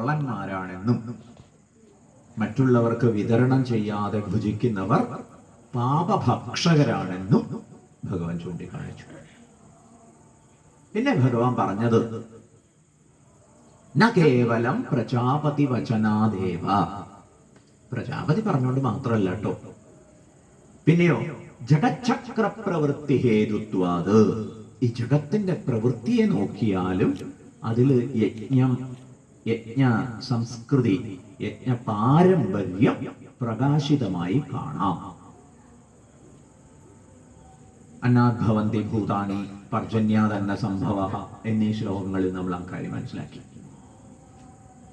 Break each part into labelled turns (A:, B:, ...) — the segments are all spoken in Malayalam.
A: കള്ളന്മാരാണെന്നും മറ്റുള്ളവർക്ക് വിതരണം ചെയ്യാതെ ഭുജിക്കുന്നവർ പാപഭക്ഷകരാണെന്നും ഭഗവാൻ ചൂണ്ടിക്കാണിച്ചു. പിന്നെ ഭഗവാൻ പറഞ്ഞത് ന കേവലം പ്രജാപതി വചനാദേവ, പ്രജാപതി പറഞ്ഞുകൊണ്ട് മാത്രമല്ല കേട്ടോ, പിന്നെയോ ജഗച്ചക്ര പ്രവൃത്തി ഹേതുത്വാത്, ഈ ജഗത്തിന്റെ പ്രവൃത്തിയെ നോക്കിയാലും അതിൽ യജ്ഞ സംസ്കൃതി, യജ്ഞ പാരമ്പര്യം പ്രകാശിതമായി കാണാം. അന്നാദ്ഭവന്തി ഭൂതാനി പർജന്യാദന്ന സംഭവ എന്നീ ശ്ലോകങ്ങളിൽ നമ്മൾ ആ കാര്യം മനസ്സിലാക്കി.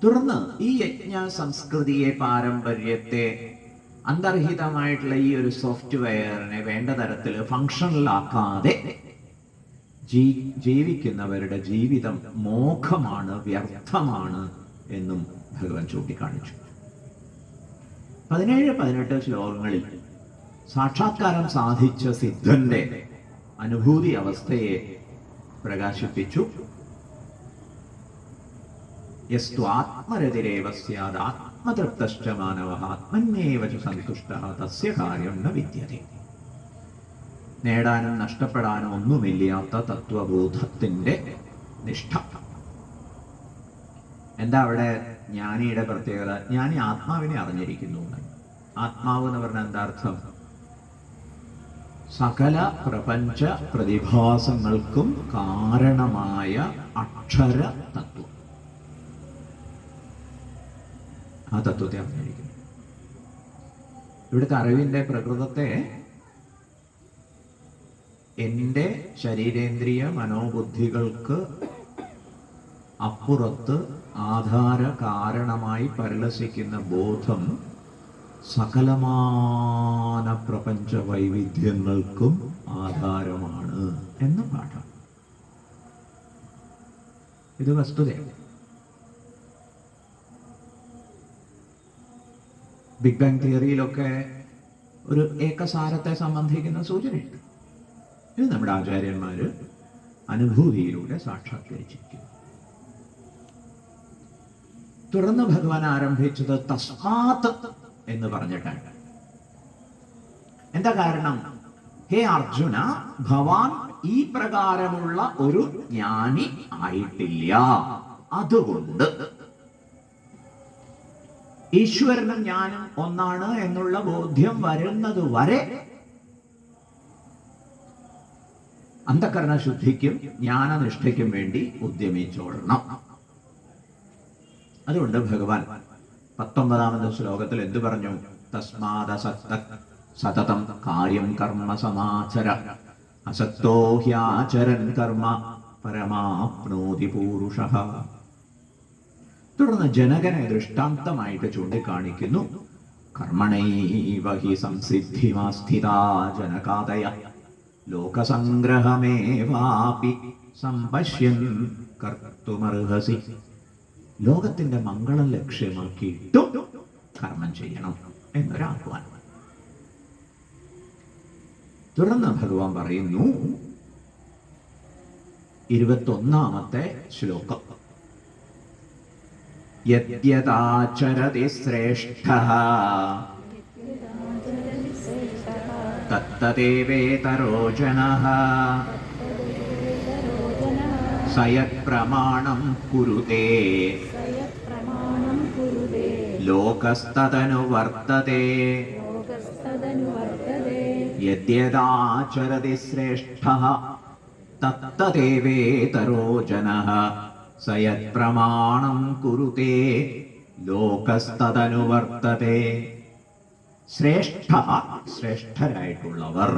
A: തുടർന്ന് ഈ യജ്ഞ സംസ്കൃതിയെ, പാരമ്പര്യത്തെ, അന്തർഹിതമായിട്ടുള്ള ഈ ഒരു സോഫ്റ്റ്വെയറിനെ വേണ്ട തരത്തിൽ ഫങ്ഷണലാക്കാതെ ജീവിക്കുന്നവരുടെ ജീവിതം മോഹമാണ്, വ്യർത്ഥമാണ് എന്നും ഭഗവാൻ ചൂണ്ടിക്കാണിച്ചു. 17-18 ശ്ലോകങ്ങളിൽ സാക്ഷാത്കാരം സാധിച്ച സിദ്ധന്റെ അനുഭൂതി അവസ്ഥയെ പ്രകാശിപ്പിച്ചു. യസ്തു ആത്മരതിരേവ സ്യാദ് ആത്മതൃപ്തശ്ച മാനവഃ ആത്മന്യേവ ച സന്തുഷ്ടഃ തസ്യ കാര്യം ന വിദ്യതേ. നേടാനും നഷ്ടപ്പെടാനും ഒന്നുമില്ലാത്ത തത്വബോധത്തിന്റെ നിഷ്ഠ. എന്താ അവിടെ ജ്ഞാനിയുടെ പ്രത്യേകത? ജ്ഞാനി ആത്മാവിനെ അറിഞ്ഞിരിക്കുന്നു. ആത്മാവ് എന്ന് പറഞ്ഞാൽ എന്താ അർത്ഥം? സകല പ്രപഞ്ച പ്രതിഭാസങ്ങൾക്കും കാരണമായ അക്ഷര തത്വം. ആ തത്വത്തെ അറിഞ്ഞിരിക്കുന്നു. ഇവിടുത്തെ അറിവിന്റെ പ്രകൃതത്തെ എൻ്റെ ശരീരേന്ദ്രിയ മനോബുദ്ധികൾക്ക് അപ്പുറത്ത് ആധാര കാരണമായി പരിലസിക്കുന്ന ബോധം സകലമാന പ്രപഞ്ച വൈവിധ്യങ്ങൾക്കും ആധാരമാണ് എന്ന പാഠം. ഇത് വസ്തുതയാണ്. ബിഗ് ബാങ് തിയറിയിലൊക്കെ ഒരു ഏകസാരത്തെ സംബന്ധിക്കുന്ന സൂചനയുണ്ട്. ഇത് നമ്മുടെ ആചാര്യന്മാര് അനുഭൂതിയിലൂടെ സാക്ഷാത്കരിച്ചിരിക്കുന്നു. തുടർന്ന് ഭഗവാൻ ആരംഭിച്ചത് തസ്മാത് എന്ന് പറഞ്ഞിട്ടാണ്. എന്താ കാരണം? ഹേ അർജുന, ഭവാൻ ഈ പ്രകാരമുള്ള ഒരു ജ്ഞാനി ആയിട്ടില്ല. അതുകൊണ്ട് ഈശ്വരനും ഞാനും ഒന്നാണ് എന്നുള്ള ബോധ്യം വരുന്നത് വരെ അന്ധകരണ ശുദ്ധിക്കും ജ്ഞാനനിഷ്ഠയ്ക്കും വേണ്ടി ഉദ്യമിച്ചോളണം. അതുകൊണ്ട് ഭഗവാൻ 19ാമത്തെ ശ്ലോകത്തിൽ എന്തു പറഞ്ഞു? തസ്മാദ സതതം കാര്യം കർമ്മ സമാചര അസക്തോ ഹ്യാചരൻ കർമ്മ പരമാപ്നോതി പൂരുഷഃ. തുടർന്ന് ജനകനെ ദൃഷ്ടാന്തമായിട്ട് ചൂണ്ടിക്കാണിക്കുന്നു. കർമ്മണൈവ ഹി സംസിദ്ധിമാസ്ഥിതാ ജനകാദയ ലോകസംഗ്രഹമേവാപി സംപശ്യൻ കർത്തുമർഹസി. ലോകത്തിന്റെ മംഗളം ലക്ഷ്യമാക്കിയിട്ടും കർമ്മം ചെയ്യണം എന്നൊരാഹ്വാനം. തുടർന്ന് ഭഗവാൻ പറയുന്നു 21ാമത്തെ ശ്ലോകം. യദ്യദാചരതി ശ്രേഷ്ഠഃ തത്തദേവേതരോ ജനഃ സയത് കുരുതേ ലോകസ്തദനു വർത്തതേ. യദ്യദാചരതി ശ്രേഷ്ഠഃ തത്തദേവേതരോ ജനഃ സയത് പ്രമാണം കുരുതേ ലോകസ്തദനു വർത്തതേ. ശ്രേഷ്ഠ, ശ്രേഷ്ഠരായിട്ടുള്ളവർ.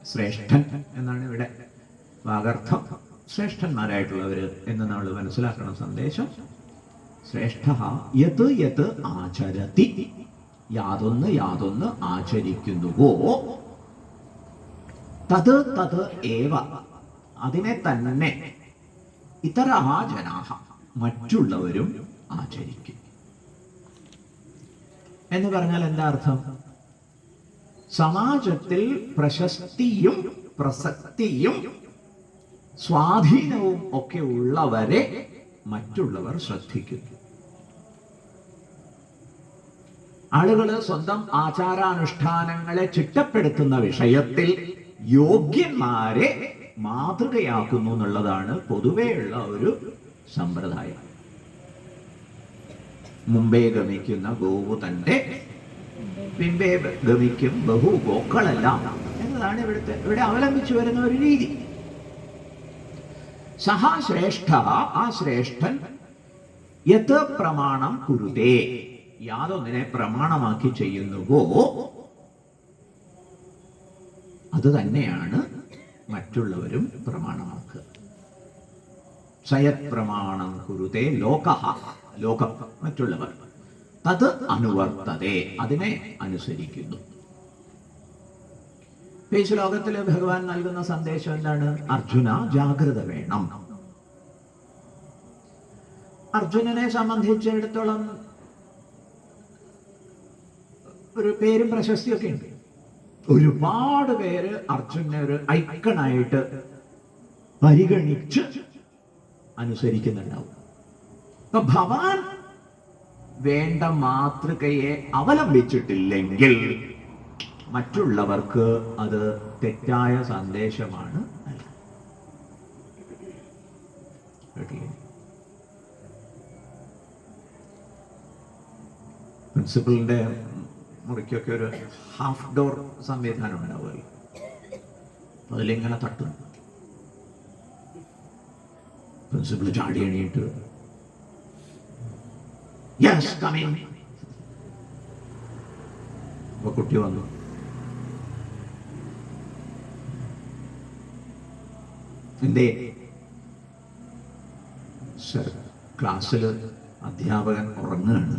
A: ശ്രേഷ്ഠൻ എന്നാണ് ഇവിടെ വാഗർത്ഥം. ശ്രേഷ്ഠന്മാരായിട്ടുള്ളവര് എന്ന് നമ്മൾ മനസ്സിലാക്കണം സന്ദേശം. ശ്രേഷ്ഠ യത് യത് ആചരതി, യാതൊന്ന് ആചരിക്കുന്നുവോ, തത് തത് ഏവ, അതിനെ തന്നെ, ഇതരഃ ജനാഃ, മറ്റുള്ളവരും ആചരിക്കും. എന്ന് പറഞ്ഞാൽ എന്താ അർത്ഥം? സമാജത്തിൽ പ്രശസ്തിയും പ്രസക്തിയും സ്വാധീനവും ഒക്കെ ഉള്ളവരെ മറ്റുള്ളവർ ശ്രദ്ധിക്കുന്നു. ആളുകൾ സ്വന്തം ആചാരാനുഷ്ഠാനങ്ങളെ ചിട്ടപ്പെടുത്തുന്ന വിഷയത്തിൽ യോഗ്യന്മാരെ മാതൃകയാക്കുന്നു എന്നുള്ളതാണ് പൊതുവെയുള്ള ഒരു സമ്പ്രദായം. മുമ്പേ ഗമിക്കുന്ന ഗോവു തന്റെ പിമ്പേ ഗമിക്കും ബഹു ഗോക്കളെല്ലാം എന്നതാണ് ഇവിടെ അവലംബിച്ചു വരുന്ന ഒരു രീതി. സഹ ശ്രേഷ്ഠ, ആ ശ്രേഷ്ഠൻ യത് പ്രമാണം കുരുതേ, യാതൊന്നിനെ പ്രമാണമാക്കി ചെയ്യുന്നുവോ അത് തന്നെയാണ് മറ്റുള്ളവരും പ്രമാണമാക്കുക. സയത് പ്രമാണം കുരുതേ ലോകഃ, ലോകം മറ്റുള്ളവർ, തത് അനുവർത്തതേ, അതിനെ അനുസരിക്കുന്നു. ഈ ശ്ലോകത്തിൽ ഭഗവാൻ നൽകുന്ന സന്ദേശം എന്താണ്? അർജുന, ജാഗ്രത വേണം. അർജുനനെ സംബന്ധിച്ചിടത്തോളം ഒരു പേരും പ്രശസ്തിയൊക്കെ ഉണ്ട്. ഒരുപാട് പേര് അർജുനെ ഒരു ഐക്കണായിട്ട് പരിഗണിച്ച് അനുസരിക്കുന്നുണ്ടാവും. അപ്പൊ ഭഗവാൻ വേണ്ട മാതൃകയെ അവലംബിച്ചിട്ടില്ലെങ്കിൽ മറ്റുള്ളവർക്ക് അത് തെറ്റായ സന്ദേശമാണ് നൽകുന്നത്. പ്രിൻസിപ്പളിന്റെ മുറിക്കൊക്കെ ഒരു ഹാഫ് ഡോർ സംവിധാനം ഉണ്ടാവുമല്ലോ, അതിലിങ്ങനെ തട്ടും. പ്രിൻസിപ്പൾ ചാടി എണീട്ട് യെസ് കമിങ്. അപ്പൊ കുട്ടി വന്നു. എന്തേ? സർ, ക്ലാസ്സിൽ അധ്യാപകൻ ഉറങ്ങുകയാണ്.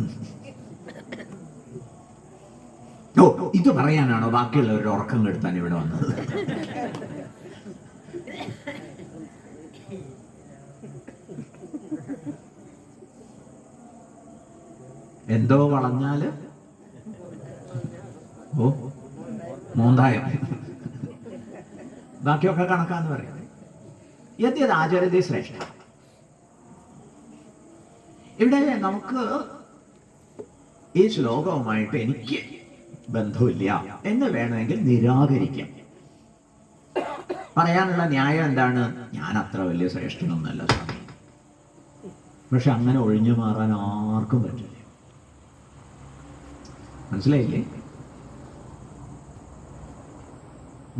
A: ഓ, ഇത് പറയാനാണോ ബാക്കിയുള്ളവരുടെ ഉറക്കം കെടുത്താൻ ഇവിടെ വന്നത്? എന്തോ വളഞ്ഞാല് ഓ മോന്തായം, ബാക്കിയൊക്കെ കണക്കാന്ന് പറയുന്നത്. യദ്യത് ആചരതി ശ്രേഷ്ഠ. ഇവിടെ നമുക്ക് ഈ ശ്ലോകവുമായിട്ട് എനിക്ക് ബന്ധമില്ല എന്ന് വേണമെങ്കിൽ നിരാകരിക്കാം. പറയാനുള്ള ന്യായം എന്താണ്? ഞാൻ അത്ര വലിയ ശ്രേഷ്ഠനൊന്നല്ല സ്വാമി. പക്ഷെ അങ്ങനെ ഒഴിഞ്ഞു മാറാൻ ആർക്കും പറ്റില്ല. മനസ്സിലായില്ലേ?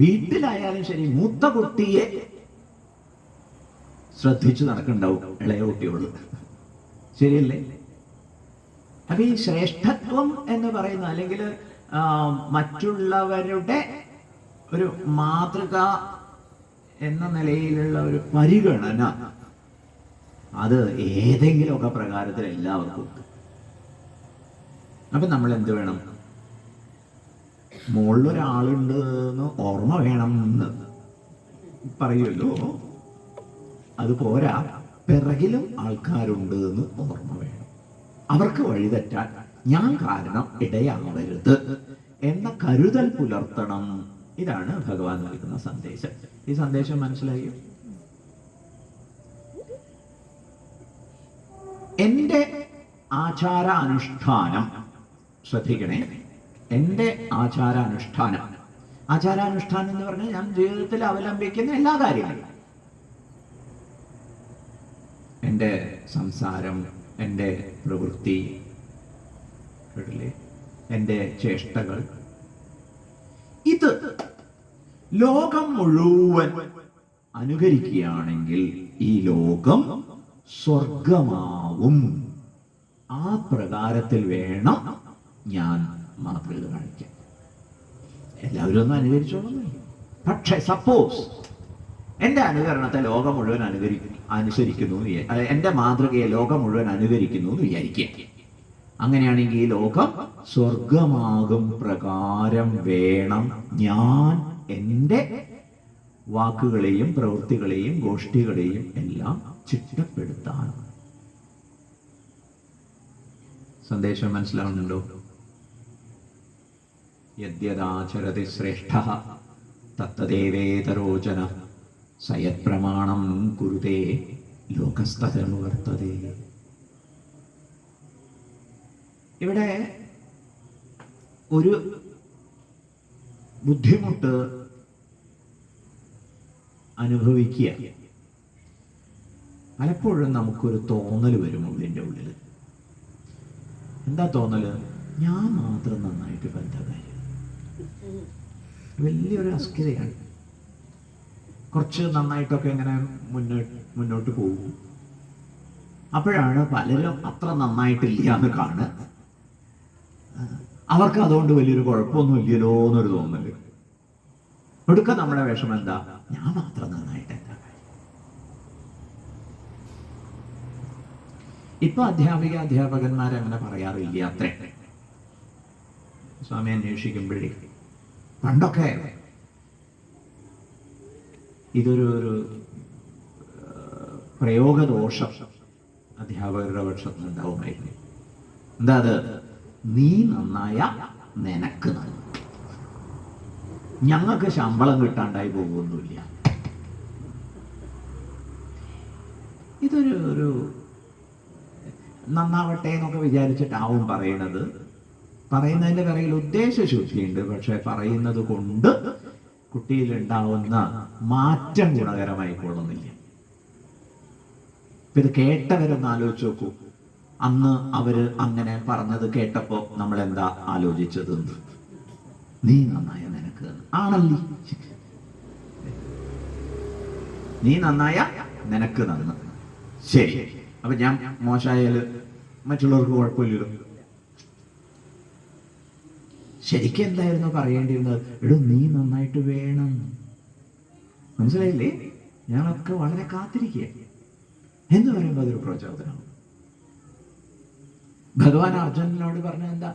A: വീട്ടിലായാലും ശരി, മൂത്ത കുട്ടിയെ ശ്രദ്ധിച്ചു നടക്കണ്ടാവും ഇളയ കുട്ടിയോട്, ശരിയല്ലേ? അപ്പൊ ഈ ശ്രേഷ്ഠത്വം എന്ന് പറയുന്ന, അല്ലെങ്കിൽ മറ്റുള്ളവരുടെ ഒരു മാതൃക എന്ന നിലയിലുള്ള ഒരു പരിഗണന, അത് ഏതെങ്കിലുമൊക്കെ പ്രകാരത്തിൽ എല്ലാവർക്കും ഉണ്ട്. അപ്പൊ നമ്മൾ എന്ത് വേണം? മുകളിലൊരാളുണ്ട് എന്ന് ഓർമ്മ വേണം എന്ന് പറയുമല്ലോ, അത് പോരാ, പിറകിലും ആൾക്കാരുണ്ട് എന്ന് ഓർമ്മ വേണം. അവർക്ക് വഴിതെറ്റാൻ ഞാൻ കാരണം ഇടയാവരുത് എന്ന കരുതൽ പുലർത്തണം. ഇതാണ് ഭഗവാൻ നൽകുന്ന സന്ദേശം. ഈ സന്ദേശം മനസ്സിലായോ? എന്റെ ആചാരാനുഷ്ഠാനം ശ്രദ്ധിക്കണേ. എന്റെ ആചാരാനുഷ്ഠാനം, ആചാരാനുഷ്ഠാനം എന്ന് പറഞ്ഞാൽ ഞാൻ ജീവിതത്തിൽ അവലംബിക്കുന്ന എല്ലാ കാര്യങ്ങളും, എൻ്റെ സംസാരം, എൻ്റെ പ്രവൃത്തി, എൻ്റെ ചേഷ്ടകൾ, ഇത് ലോകം മുഴുവൻ അനുകരിക്കുകയാണെങ്കിൽ ഈ ലോകം സ്വർഗമാവും. ആ പ്രകാരത്തിൽ വേണം ഞാൻ മാതൃക കാണിക്കാൻ. എല്ലാവരും ഒന്നും അനുകരിച്ചോളന്നില്ല. പക്ഷെ സപ്പോസ് എന്റെ അനുകരണത്തെ ലോകം മുഴുവൻ അനുസരിക്കുന്നു, എന്റെ മാതൃകയെ ലോകം മുഴുവൻ അനുകരിക്കുന്നു എന്ന് വിചാരിക്കുക. അങ്ങനെയാണെങ്കിൽ ഈ ലോകം സ്വർഗമാകും പ്രകാരം വേണം ഞാൻ എൻ്റെ വാക്കുകളെയും പ്രവൃത്തികളെയും ഗോഷ്ഠികളെയും എല്ലാം ചിട്ടപ്പെടുത്താൻ. സന്ദേശം മനസ്സിലാവുന്നുണ്ടോ? യദ്യദാചരതി ശ്രേഷ്ഠഃ തത്തദേവേതരോചന സയത് പ്രമാണം കുരുതേ ലോകസ്തനുവർത്തതേ. ഇവിടെ ഒരു ബുദ്ധിമുട്ട് അനുഭവിക്കുക, പലപ്പോഴും നമുക്കൊരു തോന്നൽ വരും ഉള്ളിൻ്റെ ഉള്ളിൽ. എന്താ തോന്നല്? ഞാൻ മാത്രം നന്നായിട്ട് ബന്ധകാര്യം. വലിയൊരു അസ്കിതയാണ്. കുറച്ച് നന്നായിട്ടൊക്കെ ഇങ്ങനെ മുന്നോട്ട് പോകും. അപ്പോഴാണ് പലരും അത്ര നന്നായിട്ടില്ല എന്ന് കാണുക. അവർക്ക് അതുകൊണ്ട് വലിയൊരു കുഴപ്പമൊന്നും ഇല്ലല്ലോ എന്നൊരു തോന്നല്. ഒടുക്ക നമ്മുടെ വിഷമം എന്താ? ഞാൻ മാത്രം നന്നായിട്ട് എന്താ കാര്യം. ഇപ്പൊ അധ്യാപകന്മാരങ്ങനെ പറയാറില്ല അത്രേ. സ്വാമി അന്വേഷിക്കുമ്പോഴേ പണ്ടൊക്കെ ഇതൊരു പ്രയോഗദോഷം അധ്യാപകരുടെ പക്ഷത്ത് ഉണ്ടാവുമായിരുന്നു. എന്താ അത്? നീ നന്നായ നിനക്ക് നന്ദി, ഞങ്ങൾക്ക് ശമ്പളം കിട്ടാണ്ടായി പോകുന്നില്ല. ഇതൊരു നന്നാവട്ടെ എന്നൊക്കെ വിചാരിച്ചിട്ടാവും പറയുന്നതിന്റെ പിറകിൽ ഉദ്ദേശശുദ്ധിയുണ്ട്. പക്ഷെ പറയുന്നത് കൊണ്ട് കുട്ടിയിലുണ്ടാവുന്ന മാറ്റം ഗുണകരമായി കൊള്ളുന്നില്ല. ഇത് കേട്ടവരൊന്ന് ആലോചിച്ച് നോക്കൂ. അന്ന് അവര് അങ്ങനെ പറഞ്ഞത് കേട്ടപ്പോ നമ്മൾ എന്താ ആലോചിച്ചത്? നീ നന്നായ നിനക്ക് ആണല്ലേ, നീ നന്നായ നിനക്ക് നന്ന്. ശരി, അപ്പൊ ഞാൻ മോശമായാല് മറ്റുള്ളവർക്ക് കുഴപ്പമില്ലല്ലോ. ശരിക്കും എന്തായിരുന്നു പറയേണ്ടിയിരുന്നത്? എടോ, നീ നന്നായിട്ട് വേണം. മനസ്സിലായില്ലേ? ഞാനൊക്കെ വളരെ കാത്തിരിക്കുക എന്ന് പറയുമ്പോൾ അതൊരു പ്രചോദനം. ഭഗവാൻ അർജുനനോട് പറഞ്ഞ എന്താ?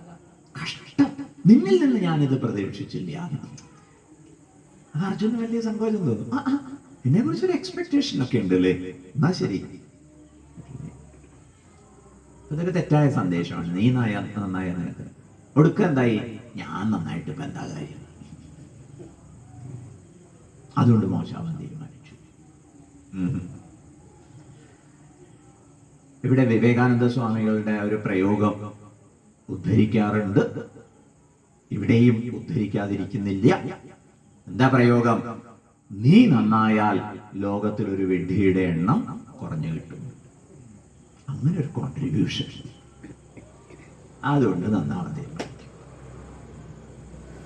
A: കഷ്ടം, നിന്നിൽ നിന്ന് ഞാനിത് പ്രതീക്ഷിച്ചില്ല. അത് അർജുനന് വലിയ സങ്കോചം തോന്നും. എന്നെ കുറിച്ചൊരു എക്സ്പെക്ടേഷൻ ഒക്കെ ഉണ്ട് അല്ലേ? എന്നാ ശരി, അതൊരു തെറ്റായ സന്ദേശമാണ്. നീ നന്നായ നിനക്ക്. ഒടുക്കം എന്തായി? ഞാൻ നന്നായിട്ട് ഇപ്പൊ എന്താ കാര്യം? അതുകൊണ്ട് മോശമാവാൻ തീരുമാനിച്ചു. ഇവിടെ വിവേകാനന്ദ സ്വാമികളുടെ ഒരു പ്രയോഗം ഉദ്ധരിക്കാറുണ്ട്. ഇവിടെയും ഉദ്ധരിക്കാതിരിക്കുന്നില്ല. എന്താ പ്രയോഗം? നീ നന്നായാൽ ലോകത്തിലൊരു വിഡ്ഢിയുടെ എണ്ണം കുറഞ്ഞു കിട്ടും. അങ്ങനെ ഒരു കോൺട്രിബ്യൂഷൻ. അതുകൊണ്ട് നന്നാവാൻ തീരുമാനിക്കും.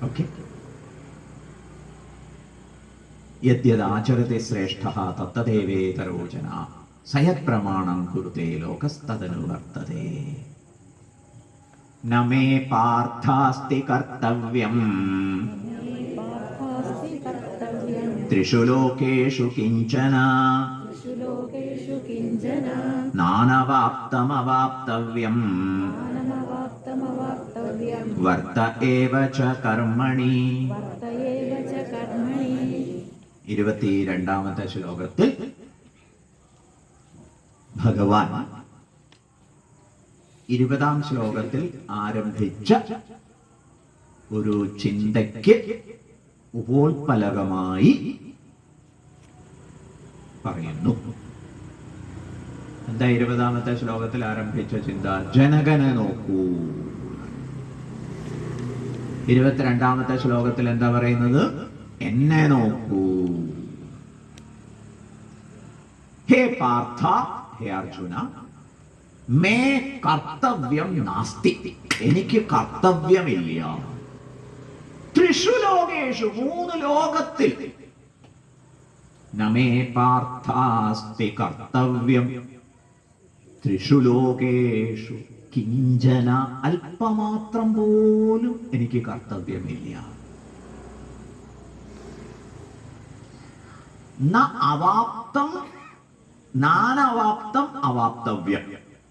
A: ഓക്കെ. യദ്യദാചരത്തെ ശ്രേഷ്ഠഃ തത്തദേവേതരോചന സയത് പ്രമാണം കുരുതേ ലോകസ്തദനുവർത്തതേ. ന മേ പാർത്ഥാസ്തി കർത്തവ്യം ത്രിഷു ലോകേഷു കിഞ്ചന നാനവാപ്തമവാപ്തവ്യം വർത്ത ഏവ ച കർമ്മണി. 22-ാമത്തെ ശ്ലോകത്തിൽ ഭഗവാൻ 20-ാം ശ്ലോകത്തിൽ ആരംഭിച്ച ഒരു ചിന്തയ്ക്ക് ഉപോത്പലകമായി പറയുന്നു. എന്താ 20-ാമത്തെ ശ്ലോകത്തിൽ ആരംഭിച്ച ചിന്ത? ജനകനെ നോക്കൂ. 22-ാമത്തെ ശ്ലോകത്തിൽ എന്താ പറയുന്നത്? എന്നെ നോക്കൂ. ഹേ പാർത്ഥ, ഹേ അർജുന, മേ കർത്തവ്യം നാസ്തി, എനിക്ക് കർത്തവ്യമില്ല. ത്രിഷു ലോകേഷു, 3 ലോകത്തിൽ. നമേ പാർത്ഥാസ്തി കർത്തവ്യം ത്രിഷു ലോകേഷു കിഞ്ചന, അല്പമാത്രം പോലും എനിക്ക് കർത്തവ്യമില്ല. ന അവാപ്തം നാനവാപ്തം അവാപ്തവ്യം,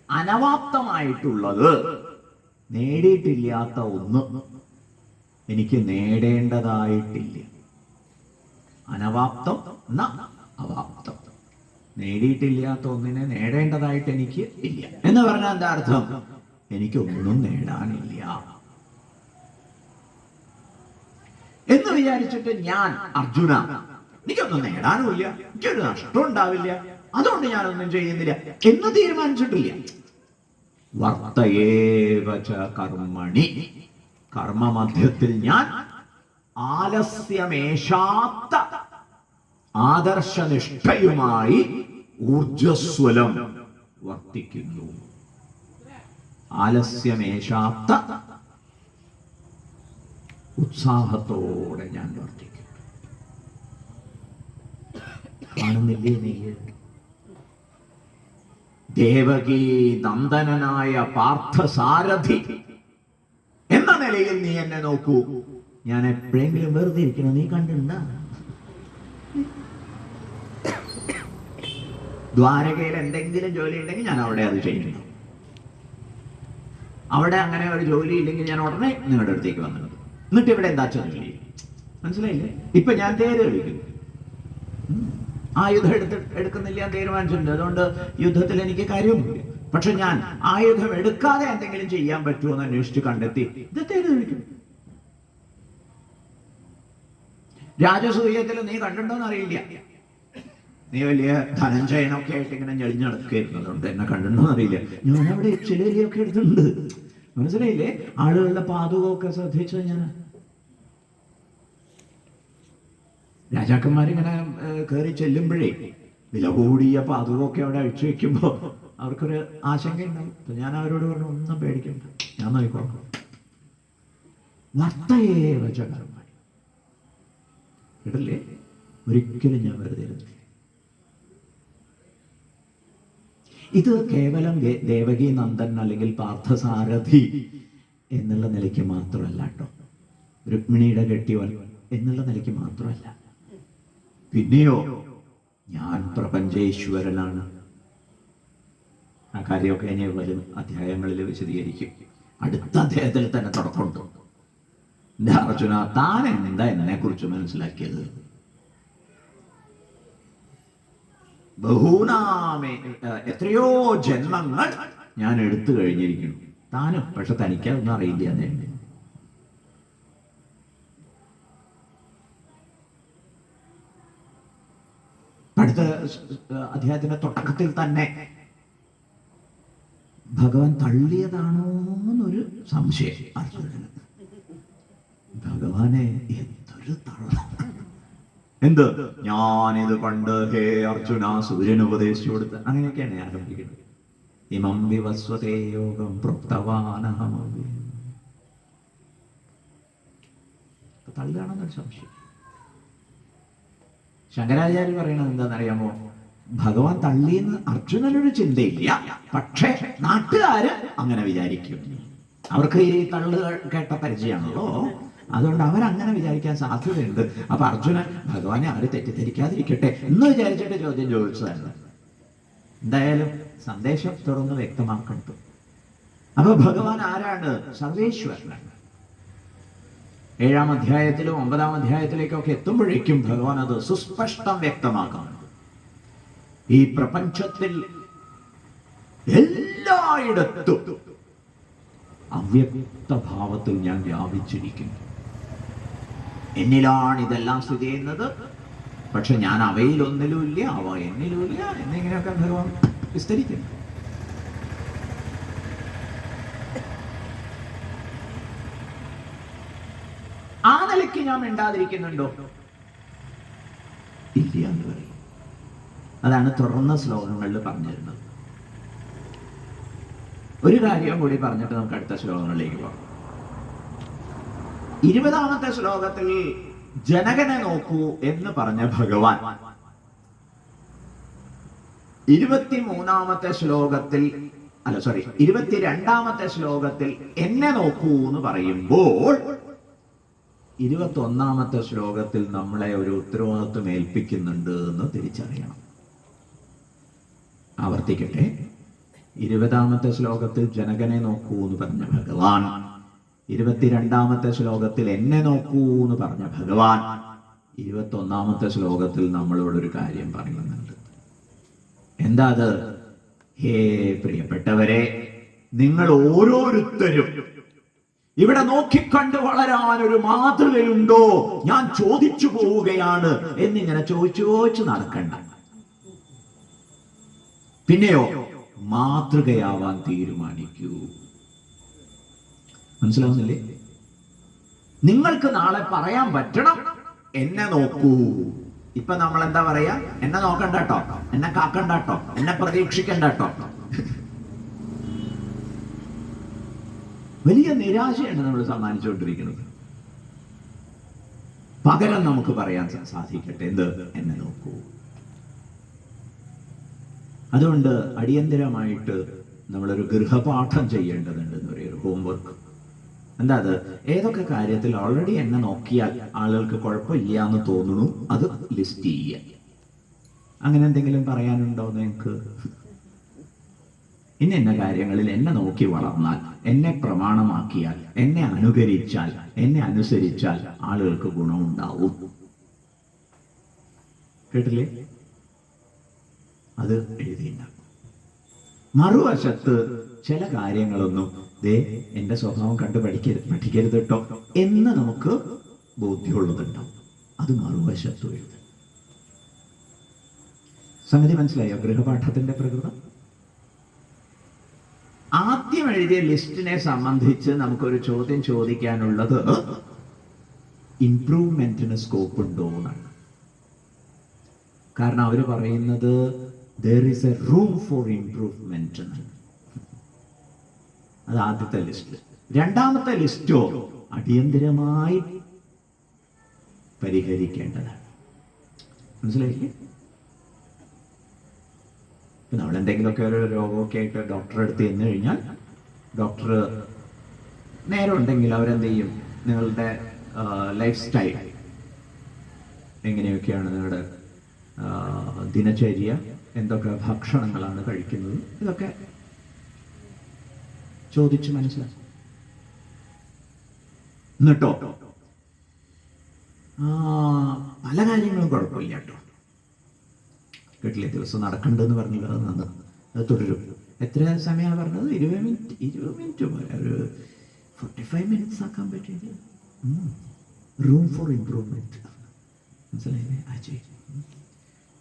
A: അനവാപ്തമായിട്ടുള്ളത്, നേടിയിട്ടില്ലാത്ത ഒന്ന് എനിക്ക് നേടേണ്ടതായിട്ടില്ല. അനവാപ്തം ന അവാപ്തം, നേടിയിട്ടില്ലാത്ത ഒന്നിനെ നേടേണ്ടതായിട്ട് എനിക്ക് ഇല്ല എന്ന് പറഞ്ഞാൽ എന്താ അർത്ഥം? എനിക്കൊന്നും നേടാനില്ല എന്ന് വിചാരിച്ചിട്ട് ഞാൻ അർജുന എനിക്കൊന്നും നേടാനുമില്ല, എനിക്കൊരു നഷ്ടം ഉണ്ടാവില്ല, അതുകൊണ്ട് ഞാനൊന്നും ചെയ്യുന്നില്ല എന്ന് തീരുമാനിച്ചിട്ടില്ല. വർത്തയേവ ച കർമ്മണി, കർമ്മമധ്യത്തിൽ ഞാൻ ആലസ്യമേശാത്ത ആദർശനിഷ്ഠയുമായി ഊർജസ്വലം വർത്തിക്കുന്നു. ആലസ്യമേശാത്ത ഉത്സാഹത്തോടെ ഞാൻ വർത്തിക്കുന്നു. കാണുന്നില്ലേ നീ? ദേവകീ നന്ദനനായ പാർത്ഥസാരഥി എന്ന നിലയിൽ നീ എന്നെ നോക്കൂ. ഞാൻ എപ്പോഴെങ്കിലും വെറുതെ ഇരിക്കണം നീ കണ്ടിട്ടുണ്ട? ദ്വാരകയിൽ എന്തെങ്കിലും ജോലി ഉണ്ടെങ്കിൽ ഞാൻ അവിടെ അത് ചെയ്യുന്നു. അവിടെ അങ്ങനെ ഒരു ജോലി ഇല്ലെങ്കിൽ ഞാൻ ഉടനെ നിങ്ങളുടെ അടുത്തേക്ക് വന്നത്. എന്നിട്ട് ഇവിടെ എന്താ ജോലി? മനസ്സിലായില്ലേ? ഇപ്പൊ ഞാൻ തേര് കളിക്കുന്നു. ആയുധം എടുക്കുന്നില്ല ഞാൻ തീരുമാനിച്ചിട്ടുണ്ട്. അതുകൊണ്ട് യുദ്ധത്തിൽ എനിക്ക് കാര്യമൊന്നുമില്ല. പക്ഷെ ഞാൻ ആയുധം എടുക്കാതെ എന്തെങ്കിലും ചെയ്യാൻ പറ്റുമോ എന്ന് അന്വേഷിച്ച് കണ്ടെത്തി ഇത് തേര് കളിക്കും. രാജസൂയത്തിൽ നീ കണ്ടിട്ടുണ്ടോന്ന് അറിയില്ല. നീ വലിയ ധനഞ്ജയനൊക്കെ ആയിട്ട് ഇങ്ങനെ ഞെളിഞ്ഞടക്കായിരുന്നതുകൊണ്ട് എന്നെ കണ്ടിട്ടുണ്ടോന്ന് അറിയില്ല. ഞാൻ അവിടെ ചിലരിയൊക്കെ എടുത്തിട്ടുണ്ട്. മനസ്സിലായില്ലേ? ആളുകളുടെ പാതകമൊക്കെ ശ്രദ്ധിച്ചത് ഞാൻ. രാജാക്കന്മാരിങ്ങനെ കയറി ചെല്ലുമ്പോഴേ വില കൂടിയ പാതകമൊക്കെ അവിടെ അഴിച്ചു വെക്കുമ്പോൾ അവർക്കൊരു ആശങ്കയുണ്ടാവും. അപ്പൊ ഞാൻ അവരോട് പറഞ്ഞു, ഒന്നും പേടിക്കണ്ട, ഞാൻ നോക്കിക്കോളാം. വർത്തയേവ ച കർമ്മണി. കേട്ടില്ലേ? ഒരിക്കലും ഞാൻ വെറുതെ ഇരുന്നില്ല. ഇത് കേവലം ദേവകി നന്ദൻ അല്ലെങ്കിൽ പാർത്ഥസാരഥി എന്നുള്ള നിലയ്ക്ക് മാത്രമല്ല കേട്ടോ, രുക്മിണിയുടെ കെട്ടിയവൻ എന്നുള്ള നിലയ്ക്ക് മാത്രമല്ല. പിന്നെയോ ഞാൻ പ്രപഞ്ചേശ്വരനാണ്. ആ കാര്യമൊക്കെ ഇനി വരും അധ്യായങ്ങളിൽ വിശദീകരിക്കും. അടുത്ത അധ്യായത്തിൽ തന്നെ തുടക്കമുണ്ട്. എന്റെ അർജുന, താൻ എന്താ എന്നെ കുറിച്ച് മനസ്സിലാക്കിയത്? ബഹൂനാമേ, എത്രയോ ജന്മങ്ങൾ ഞാൻ എടുത്തു കഴിഞ്ഞിരിക്കുന്നു. താനും പക്ഷെ തനിക്കതൊന്നും അറിയില്ല. അതെ, അടുത്ത അധ്യായത്തിന്റെ തുടക്കത്തിൽ തന്നെ ഭഗവാൻ തള്ളിയതാണോ എന്നൊരു സംശയം അർജുനന്. ഭഗവാനെ എന്തൊരു തള്ള! എന്ത് ഞാനിത് പണ്ട് ഹേ അർജുന സൂര്യന് ഉപദേശിച്ചു കൊടുത്ത് അങ്ങനെയൊക്കെയാണ് ഞാൻ ആരംഭിക്കുന്നത്. ഇമം വിവസ്വതേ യോഗം പ്രോക്തവാനഹം. തള്ളുകയാണെന്നൊരു സംശയം. ശങ്കരാചാര്യ പറയണത് എന്താണെന്നറിയാമോ? ഭഗവാൻ തള്ളിയെന്ന് അർജുനനൊരു ചിന്തയില്ല, പക്ഷേ നാട്ടുകാര് അങ്ങനെ വിചാരിക്കും. അവർക്ക് ഈ തള്ളു കേട്ട പരിചയമാണല്ലോ, അതുകൊണ്ട് അവരങ്ങനെ വിചാരിക്കാൻ സാധ്യതയുണ്ട്. അപ്പൊ അർജുനൻ ഭഗവാനെ അവര് തെറ്റിദ്ധരിക്കാതിരിക്കട്ടെ എന്ന് വിചാരിച്ചിട്ട് ചോദ്യം ചോദിച്ചതാണ്. എന്തായാലും സന്ദേശം തുടർന്ന് വ്യക്തമാക്കണം. അപ്പൊ ഭഗവാൻ ആരാണ്? സർവേശ്വരനാണ്. 7-ാം അധ്യായത്തിലും 9-ാം അധ്യായത്തിലേക്കൊക്കെ എത്തുമ്പോഴേക്കും ഭഗവാൻ അത് സുസ്പഷ്ടം വ്യക്തമാക്കുന്നുണ്ട്. ഈ പ്രപഞ്ചത്തിൽ എല്ലായിടത്തും അവ്യക്ത ഭാവത്തിൽ ഞാൻ വ്യാപിച്ചിരിക്കുന്നു. എന്നിലാണ് ഇതെല്ലാം സ്ഥിതി ചെയ്യുന്നത്, പക്ഷെ ഞാൻ അവയിലൊന്നിലുമില്ല, അവ എന്നിലുമില്ല എന്നിങ്ങനെയൊക്കെ ഭഗവാൻ വിസ്തരിക്കുന്നു. ആ നിലയ്ക്ക് ഞാൻ മിണ്ടാതിരിക്കുന്നുണ്ടോ? ഇല്ല എന്ന് പറയും. അതാണ് തുടർന്ന ശ്ലോകങ്ങളിൽ പറഞ്ഞിരുന്നത്. ഒരു കാര്യം കൂടി പറഞ്ഞിട്ട് നമുക്ക് അടുത്ത ശ്ലോകങ്ങളിലേക്ക് പോകാം. 20-ാമത്തെ ശ്ലോകത്തിൽ ജനകനെ നോക്കൂ എന്ന് പറഞ്ഞ ഭഗവാൻ 22-ാമത്തെ ശ്ലോകത്തിൽ എന്നെ നോക്കൂ എന്ന് പറയുമ്പോൾ 21-ാമത്തെ ശ്ലോകത്തിൽ നമ്മളെ ഒരു ഉത്തരവാദിത്വം ഏൽപ്പിക്കുന്നുണ്ട് എന്ന് തിരിച്ചറിയണം. ആവർത്തിക്കട്ടെ. 20-ാമത്തെ ശ്ലോകത്തിൽ ജനകനെ നോക്കൂ എന്ന് പറഞ്ഞ ഭഗവാൻ, 22-ാമത്തെ ശ്ലോകത്തിൽ എന്നെ നോക്കൂ എന്ന് പറഞ്ഞ ഭഗവാൻ, 21-ാമത്തെ ശ്ലോകത്തിൽ നമ്മളോട് ഒരു കാര്യം പറയുന്നുണ്ട്. എന്താ അത്? ഹേ പ്രിയപ്പെട്ടവരെ, നിങ്ങൾ ഓരോരുത്തരും ഇവിടെ നോക്കിക്കണ്ട് വളരാൻ ഒരു മാതൃകയുണ്ടോ? ഞാൻ ചോദിച്ചു പോവുകയാണ് എന്നിങ്ങനെ ചോദിച്ചു നടക്കണ്ട. പിന്നെയോ മാതൃകയാവാൻ തീരുമാനിക്കൂ. മനസ്സിലാവുന്നില്ലേ? നിങ്ങൾക്ക് നാളെ പറയാൻ പറ്റണം, എന്നെ നോക്കൂ. ഇപ്പൊ നമ്മൾ എന്താ പറയാ? എന്നെ നോക്കണ്ട കേട്ടോ, എന്നെ കാക്കണ്ട കേട്ടോ, എന്നെ പ്രതീക്ഷിക്കണ്ട കേട്ടോ. വലിയ നിരാശയാണ് നമ്മൾ സമ്മാനിച്ചുകൊണ്ടിരിക്കുന്നത്. പകരം നമുക്ക് പറയാൻ സാധിക്കട്ടെ, എന്ത്? എന്നെ നോക്കൂ. അതുകൊണ്ട് അടിയന്തരമായിട്ട് നമ്മളൊരു ഗൃഹപാഠം ചെയ്യേണ്ടതുണ്ട് എന്ന് പറയും, ഹോംവർക്ക്. എന്താ അത്? ഏതൊക്കെ കാര്യത്തിൽ ഓൾറെഡി എന്നെ നോക്കിയാൽ ആളുകൾക്ക് കുഴപ്പമില്ല എന്ന് തോന്നുന്നു, അത് ലിസ്റ്റ് ചെയ്യുക. അങ്ങനെ എന്തെങ്കിലും പറയാനുണ്ടോ നിങ്ങൾക്ക്? ഇന്ന കാര്യങ്ങളിൽ എന്നെ നോക്കി വളർന്നാൽ, എന്നെ പ്രമാണമാക്കിയാൽ, എന്നെ അനുകരിച്ചാൽ, എന്നെ അനുസരിച്ചാൽ ആളുകൾക്ക് ഗുണമുണ്ടാവും. കേട്ടില്ലേ? അത് എഴുതിയിട്ടുണ്ടാകും. മറുവശത്ത് ചില കാര്യങ്ങളൊന്നും എന്റെ സ്വഭാവം കണ്ട് പഠിക്കരുത് കേട്ടോ എന്ന് നമുക്ക് ബോധ്യമുള്ളതുണ്ടാവും. അത് മറുവശത്ത് എഴുതും. സംഗതി മനസ്സിലായോ? ഗൃഹപാഠത്തിന്റെ പ്രകൃതം. ആദ്യം എഴുതിയ ലിസ്റ്റിനെ സംബന്ധിച്ച് നമുക്കൊരു ചോദ്യം ചോദിക്കാനുള്ളത്, ഇംപ്രൂവ്മെന്റിന് സ്കോപ്പ് ഉണ്ടോ എന്നാണ്. കാരണം അവർ പറയുന്നത് there is a room for improvement എന്നാണ്. അത് ആദ്യത്തെ ലിസ്റ്റ്. രണ്ടാമത്തെ ലിസ്റ്റോ അടിയന്തരമായി പരിഹരിക്കേണ്ടതാണ്. മനസ്സിലായില്ലേ? നമ്മൾ എന്തെങ്കിലുമൊക്കെ ഒരു രോഗമൊക്കെ ആയിട്ട് ഡോക്ടറെ അടുത്ത് ചെന്ന് കഴിഞ്ഞാൽ ഡോക്ടർ നേരം ഉണ്ടെങ്കിൽ അവരെന്ത് ചെയ്യും? നിങ്ങളുടെ ലൈഫ് സ്റ്റൈൽ എങ്ങനെയൊക്കെയാണ്, നിങ്ങളുടെ ദിനചര്യ, എന്തൊക്കെ ഭക്ഷണങ്ങളാണ് കഴിക്കുന്നത്, ഇതൊക്കെ ചോദിച്ച് മനസ്സിലാക്കും. എന്നിട്ടോ പല കാര്യങ്ങളും കുഴപ്പമില്ല കേട്ടോ, കേട്ടില്ലേ? ദിവസം നടക്കണ്ടെന്ന് പറഞ്ഞില്ല, അത് നന്ന്, അത് തുടരും. എത്ര സമയമാണ് പറഞ്ഞത്? 20 മിനിറ്റ് പോലെ, ഒരു 45 മിനിറ്റ്സ് ആക്കാൻ പറ്റിയത്. Room for improvement. മനസ്സിലായില്ലേ?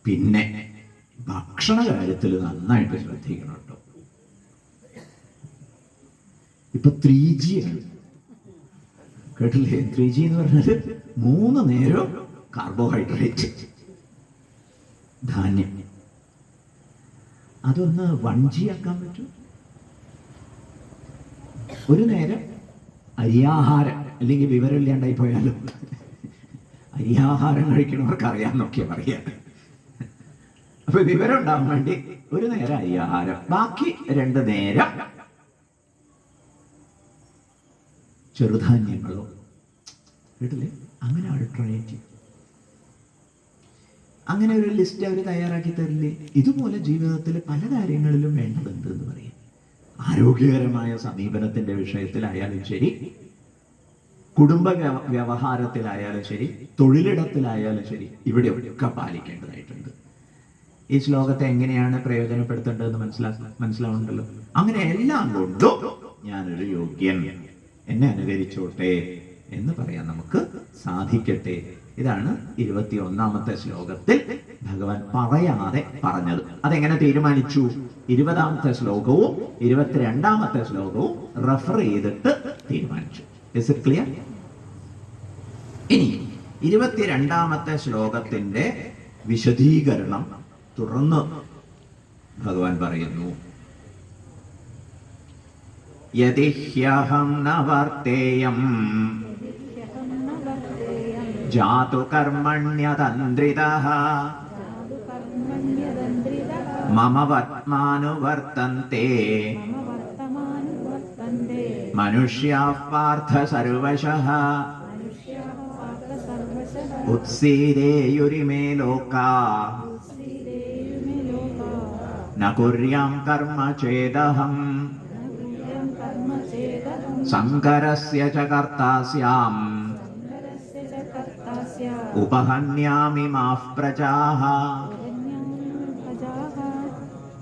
A: പിന്നെ ഭക്ഷണ കാര്യത്തിൽ നന്നായിട്ട് ശ്രദ്ധിക്കണം കേട്ടോ. ഇപ്പൊ 3G ആണ്, കേട്ടില്ലേ? 3G എന്ന് പറഞ്ഞാല് 3 നേരം കാർബോഹൈഡ്രേറ്റ്, ധാന്യം. അതൊന്ന് 1G ആക്കാൻ പറ്റും. ഒരു നേരം അരിയാഹാരം, അല്ലെങ്കിൽ വിവരമില്ലാണ്ടായി പോയാലും അരിയാഹാരം കഴിക്കണവർക്ക് അറിയാമെന്നൊക്കെ പറയാം. അപ്പൊ വിവരം ഉണ്ടാവാൻ വേണ്ടി ഒരു നേരം അരിയാഹാരം, ബാക്കി 2 നേരം ചെറുധാന്യങ്ങളോ, കേട്ടില്ലേ? അങ്ങനെ ആൾട്ടർനേറ്റീവ്. അങ്ങനെ ഒരു ലിസ്റ്റ് അവർ തയ്യാറാക്കി തരില്ലേ? ഇതുപോലെ ജീവിതത്തിൽ പല കാര്യങ്ങളിലും വേണ്ടതുണ്ട് എന്ന് പറയും. ആരോഗ്യകരമായ സമീപനത്തിന്റെ വിഷയത്തിലായാലും ശരി, കുടുംബ വ്യവഹാരത്തിലായാലും ശരി, തൊഴിലിടത്തിലായാലും ശരി, ഇവിടെ ഒക്കെ പാലിക്കേണ്ടതായിട്ടുണ്ട്. ഈ ശ്ലോകത്തെ എങ്ങനെയാണ് പ്രയോജനപ്പെടുത്തേണ്ടതെന്ന് മനസ്സിലാവുന്നുണ്ടല്ലോ. അങ്ങനെ എല്ലാം കൊണ്ടും ഞാനൊരു യോഗ്യൻ, എന്നെ അനുകരിച്ചോട്ടെ എന്ന് പറയാൻ നമുക്ക് സാധിക്കട്ടെ. ഇതാണ് 21ാമത്തെ ശ്ലോകത്തിൽ ഭഗവാൻ പറയാതെ പറഞ്ഞത്. അതെങ്ങനെ തീരുമാനിച്ചു? 20ാമത്തെ ശ്ലോകവും 22ാമത്തെ ശ്ലോകവും റെഫർ ചെയ്തിട്ട് തീരുമാനിച്ചു. Is it clear? ഇനി 22ാമത്തെ ശ്ലോകത്തിന്റെ വിശദീകരണം തുടർന്ന് ഭഗവാൻ പറയുന്നു. യദിഹ്യഹം ന വർത്തേയം ജാതു കർമ്മണ്യതന്ത്രിതഃ മമ വർത്തമാനുവർത്തന്തെ മനുഷ്യാഃ പാർത്ഥ സർവശഃ ഉത്സീദേയുരിമേ ലോകാഃ ന കുര്യാം കർമ്മ ചേദഹം സംകരസ്യ ച കർത്താസ്യാം ഉപഹന്യാമി മാഃ പ്രജാഃ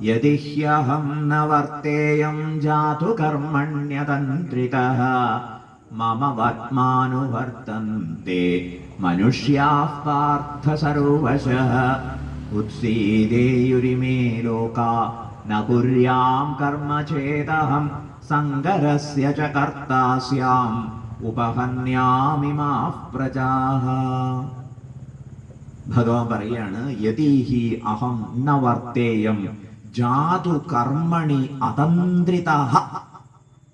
A: യദിഹ്യഹം ന വർത്തേയം ജാതു കർമ്മണ്യതന്ത്രിതഃ മമ വർത്തമാനുവർത്തന്തെ മനുഷ്യാഃ പാർത്ഥ സർവശഃ ഉത്സീദേയുരിമേ ലോകാഃ ന കുര്യാം കർമ്മ ചേദഹം സംകരസ്യ ച കർത്താസ്യാം ഉപഹന്യാമിമാഃ പ്രജാഃ. ഭഗവാൻ പറയാണ്, യതീഹി അഹം ന വർത്തേയം ജാതു കർമ്മണി അതന്ത്രിതഃ.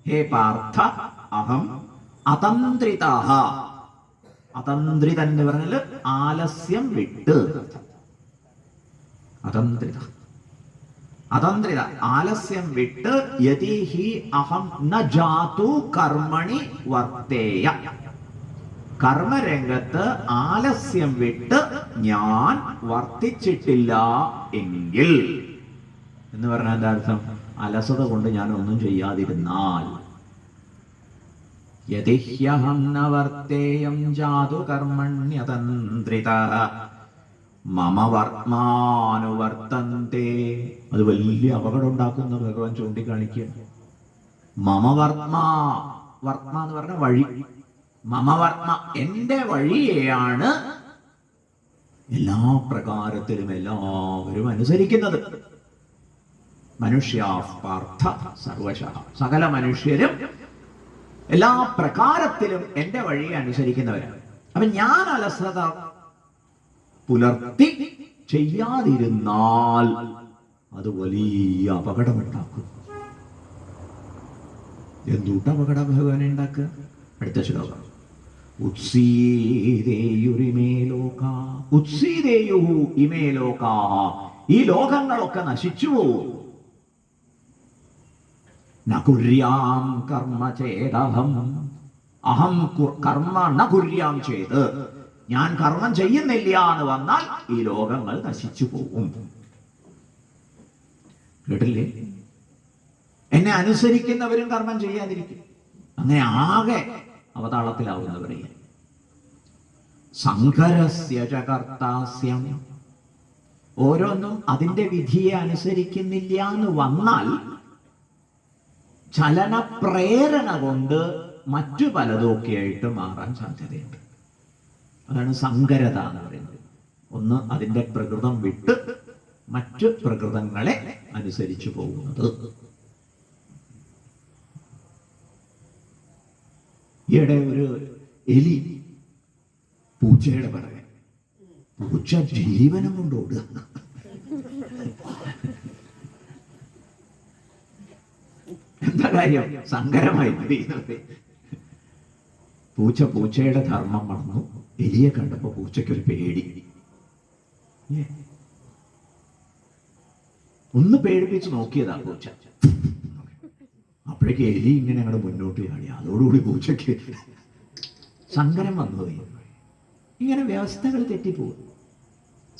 A: ഹേ പാർത്ഥ, അഹം അതന്ത്രിതഃ. അതന്ത്രിതൻ എന്ന് പറഞ്ഞാൽ ആലസ്യം വിട്ട്. അതന്ത്രിത, അതന്ത്രിത, ആലസ്യം വിട്ട്. യതീഹി അഹം ന ജാതു കർമ്മണി വർത്തേയ. കർമ്മരംഗത്ത് ആലസ്യം വിട്ട് ഞാൻ വർത്തിച്ചിട്ടില്ല എങ്കിൽ എന്ന് പറഞ്ഞാൽ എന്താ അർത്ഥം? അലസത കൊണ്ട് ഞാൻ ഒന്നും ചെയ്യാതിരുന്നാൽ. യതിഹ്യഹം ന വർത്തേയം ജാതു കർമ്മണ്യതന്ത്രിതഃ മമ വർമാനുവർത്തന്തേ. അത് വലിയ അപകടം ഉണ്ടാക്കുന്ന ഭഗവാൻ ചൂണ്ടിക്കാണിക്കുകയാണ്. മമ വർമ്മ, വർമ്മ എന്ന് പറഞ്ഞ വഴി. മമ വർമ്മ, എന്റെ വഴിയെയാണ് എല്ലാ പ്രകാരത്തിലും എല്ലാവരും അനുസരിക്കുന്നത്. മനുഷ്യാഃ പാർത്ഥ സർവശഃ, സകല മനുഷ്യരും എല്ലാ പ്രകാരത്തിലും എന്റെ വഴിയെ അനുസരിക്കുന്നവരാണ്. അപ്പൊ ഞാൻ അലസത പുലർത്തി ചെയ്യാതിരുന്നാൽ അത് വലിയ അപകടമുണ്ടാക്കും. എന്തുട്ട് അപകടം ഭഗവാനെ ഉണ്ടാക്കുക? അടുത്ത ശ്ലോകം. ഉത്സീദേയുരിമേ ലോകാ, ഉത്സീദേയുഹു ഇമേ ലോകാഃ. ഈ ലോകങ്ങളൊക്കെ നശിച്ചു പോകും. ന കുര്യാം കർമ്മ ചേദഹം, അഹം കർമ്മ ന കുര്യാം ചേത്. ഞാൻ കർമ്മം ചെയ്യുന്നില്ല എന്ന് വന്നാൽ ഈ ലോകങ്ങൾ നശിച്ചു പോകും. കേട്ടില്ലേ? എന്നെ അനുസരിക്കുന്നവരും കർമ്മം ചെയ്യാതിരിക്കും. അങ്ങനെ ആകെ അവതാളത്തിലാവുന്നവരെ. സംഘരസ്യ ച കർത്താസ്യം, ഓരോന്നും അതിന്റെ വിധിയെ അനുസരിക്കുന്നില്ല എന്ന് വന്നാൽ ചലന പ്രേരണ കൊണ്ട് മറ്റു പലതൊക്കെ ആയിട്ട് മാറാൻ സാധ്യതയുണ്ട്. അതാണ് സങ്കരത എന്ന് പറയുന്നത്. ഒന്ന് അതിന്റെ പ്രകൃതം വിട്ട് മറ്റു പ്രകൃതങ്ങളെ അനുസരിച്ചു പോകുന്നത്. ഈയിടെ ഒരു എലി പൂച്ചയുടെ പറയാൻ, പൂച്ച ജീവനം കൊണ്ട് ഓടുക. എന്താ കാര്യം? സങ്കരമായി. പൂച്ച പൂച്ചയുടെ ധർമ്മം മറന്നു. എലിയെ കണ്ടപ്പോ പൂച്ചയ്ക്കൊരു പേടി. ഒന്ന് പേടിപ്പിച്ച് നോക്കിയതാ പൂച്ച. അപ്പോഴേക്ക് എലി ഇങ്ങനെ അങ്ങോട്ട് മുന്നോട്ട് ചാടി. അതോടുകൂടി പൂച്ചയ്ക്ക് സങ്കരം വന്നുപോയി. ഇങ്ങനെ വ്യവസ്ഥകൾ തെറ്റിപ്പോകും.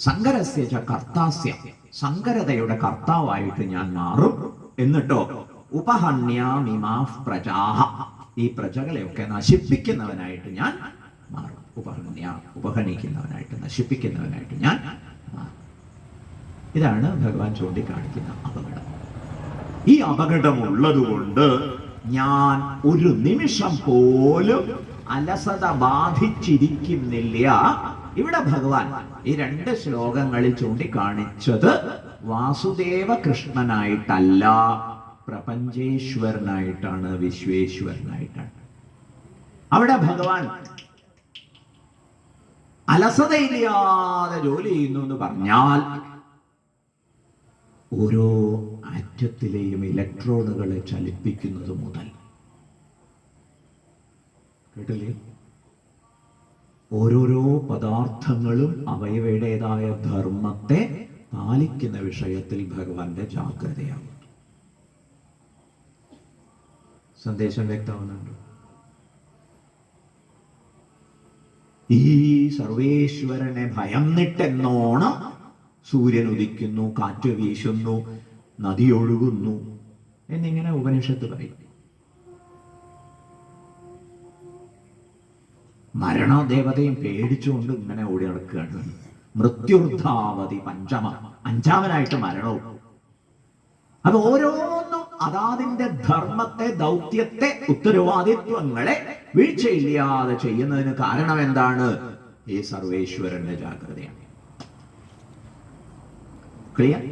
A: സങ്കരസ്യ ച കർത്താസ്യം, സങ്കരതയുടെ കർത്താവായിട്ട് ഞാൻ മാറും. എന്നിട്ടോ ഉപഹന്യാമിമാഃ പ്രജാഃ, ഈ പ്രജകളെയൊക്കെ നശിപ്പിക്കുന്നവനായിട്ട് ഞാൻ മാറും. ഉപഹനിക്കുന്നവനായിട്ട്, നശിപ്പിക്കുന്നവനായിട്ട് ഞാൻ മാറും. ഇതാണ് ഭഗവാൻ ചൂണ്ടിക്കാണിക്കുന്ന അപകടം. ഈ അപകടമുള്ളത് കൊണ്ട് ഞാൻ ഒരു നിമിഷം പോലും അലസത ബാധിച്ചിരിക്കുന്നില്ല. ഇവിടെ ഭഗവാൻ ഈ രണ്ട് ശ്ലോകങ്ങളിൽ ചൂണ്ടിക്കാണിച്ചത് വാസുദേവ കൃഷ്ണനായിട്ടല്ല, പ്രപഞ്ചേശ്വരനായിട്ടാണ്, വിശ്വേശ്വരനായിട്ടാണ്. അവിടെ ഭഗവാൻ അലസതയില്ലാതെ ജോലി ചെയ്യുന്നു എന്ന് പറഞ്ഞാൽ ഓരോ ആറ്റത്തിലെയും ഇലക്ട്രോണുകളെ ചലിപ്പിക്കുന്നത് മുതൽ, കേട്ടില്ലേ, ഓരോരോ പദാർത്ഥങ്ങളും അവയവയുടേതായ ധർമ്മത്തെ പാലിക്കുന്ന വിഷയത്തിൽ ഭഗവാന്റെ ജാഗ്രതയാകുന്നു. സന്ദേശം വ്യക്തമാകുന്നുണ്ട്. ഈ സർവേശ്വരനെ ഭയന്നിട്ടെന്നോണം സൂര്യൻ ഉദിക്കുന്നു, കാറ്റ് വീശുന്നു, നദി ഒഴുകുന്നു എന്നിങ്ങനെ ഉപനിഷത്ത് പറയും. മരണദേവതയും പേടിച്ചുകൊണ്ട് ഇങ്ങനെ ഓടി നടക്കുകയാണ്. മൃത്യുർധാവതി പഞ്ചമ, അഞ്ചാമനായിട്ട് മരണവും. അത് ഓരോന്നും അതാതിന്റെ ധർമ്മത്തെ, ദൗത്യത്തെ, ഉത്തരവാദിത്വങ്ങളെ വീഴ്ചയില്ലാതെ ചെയ്യുന്നതിന് കാരണം എന്താണ്? ഈ സർവേശ്വരന്റെ ജാഗ്രതയാണ്. ക്ലിയർ?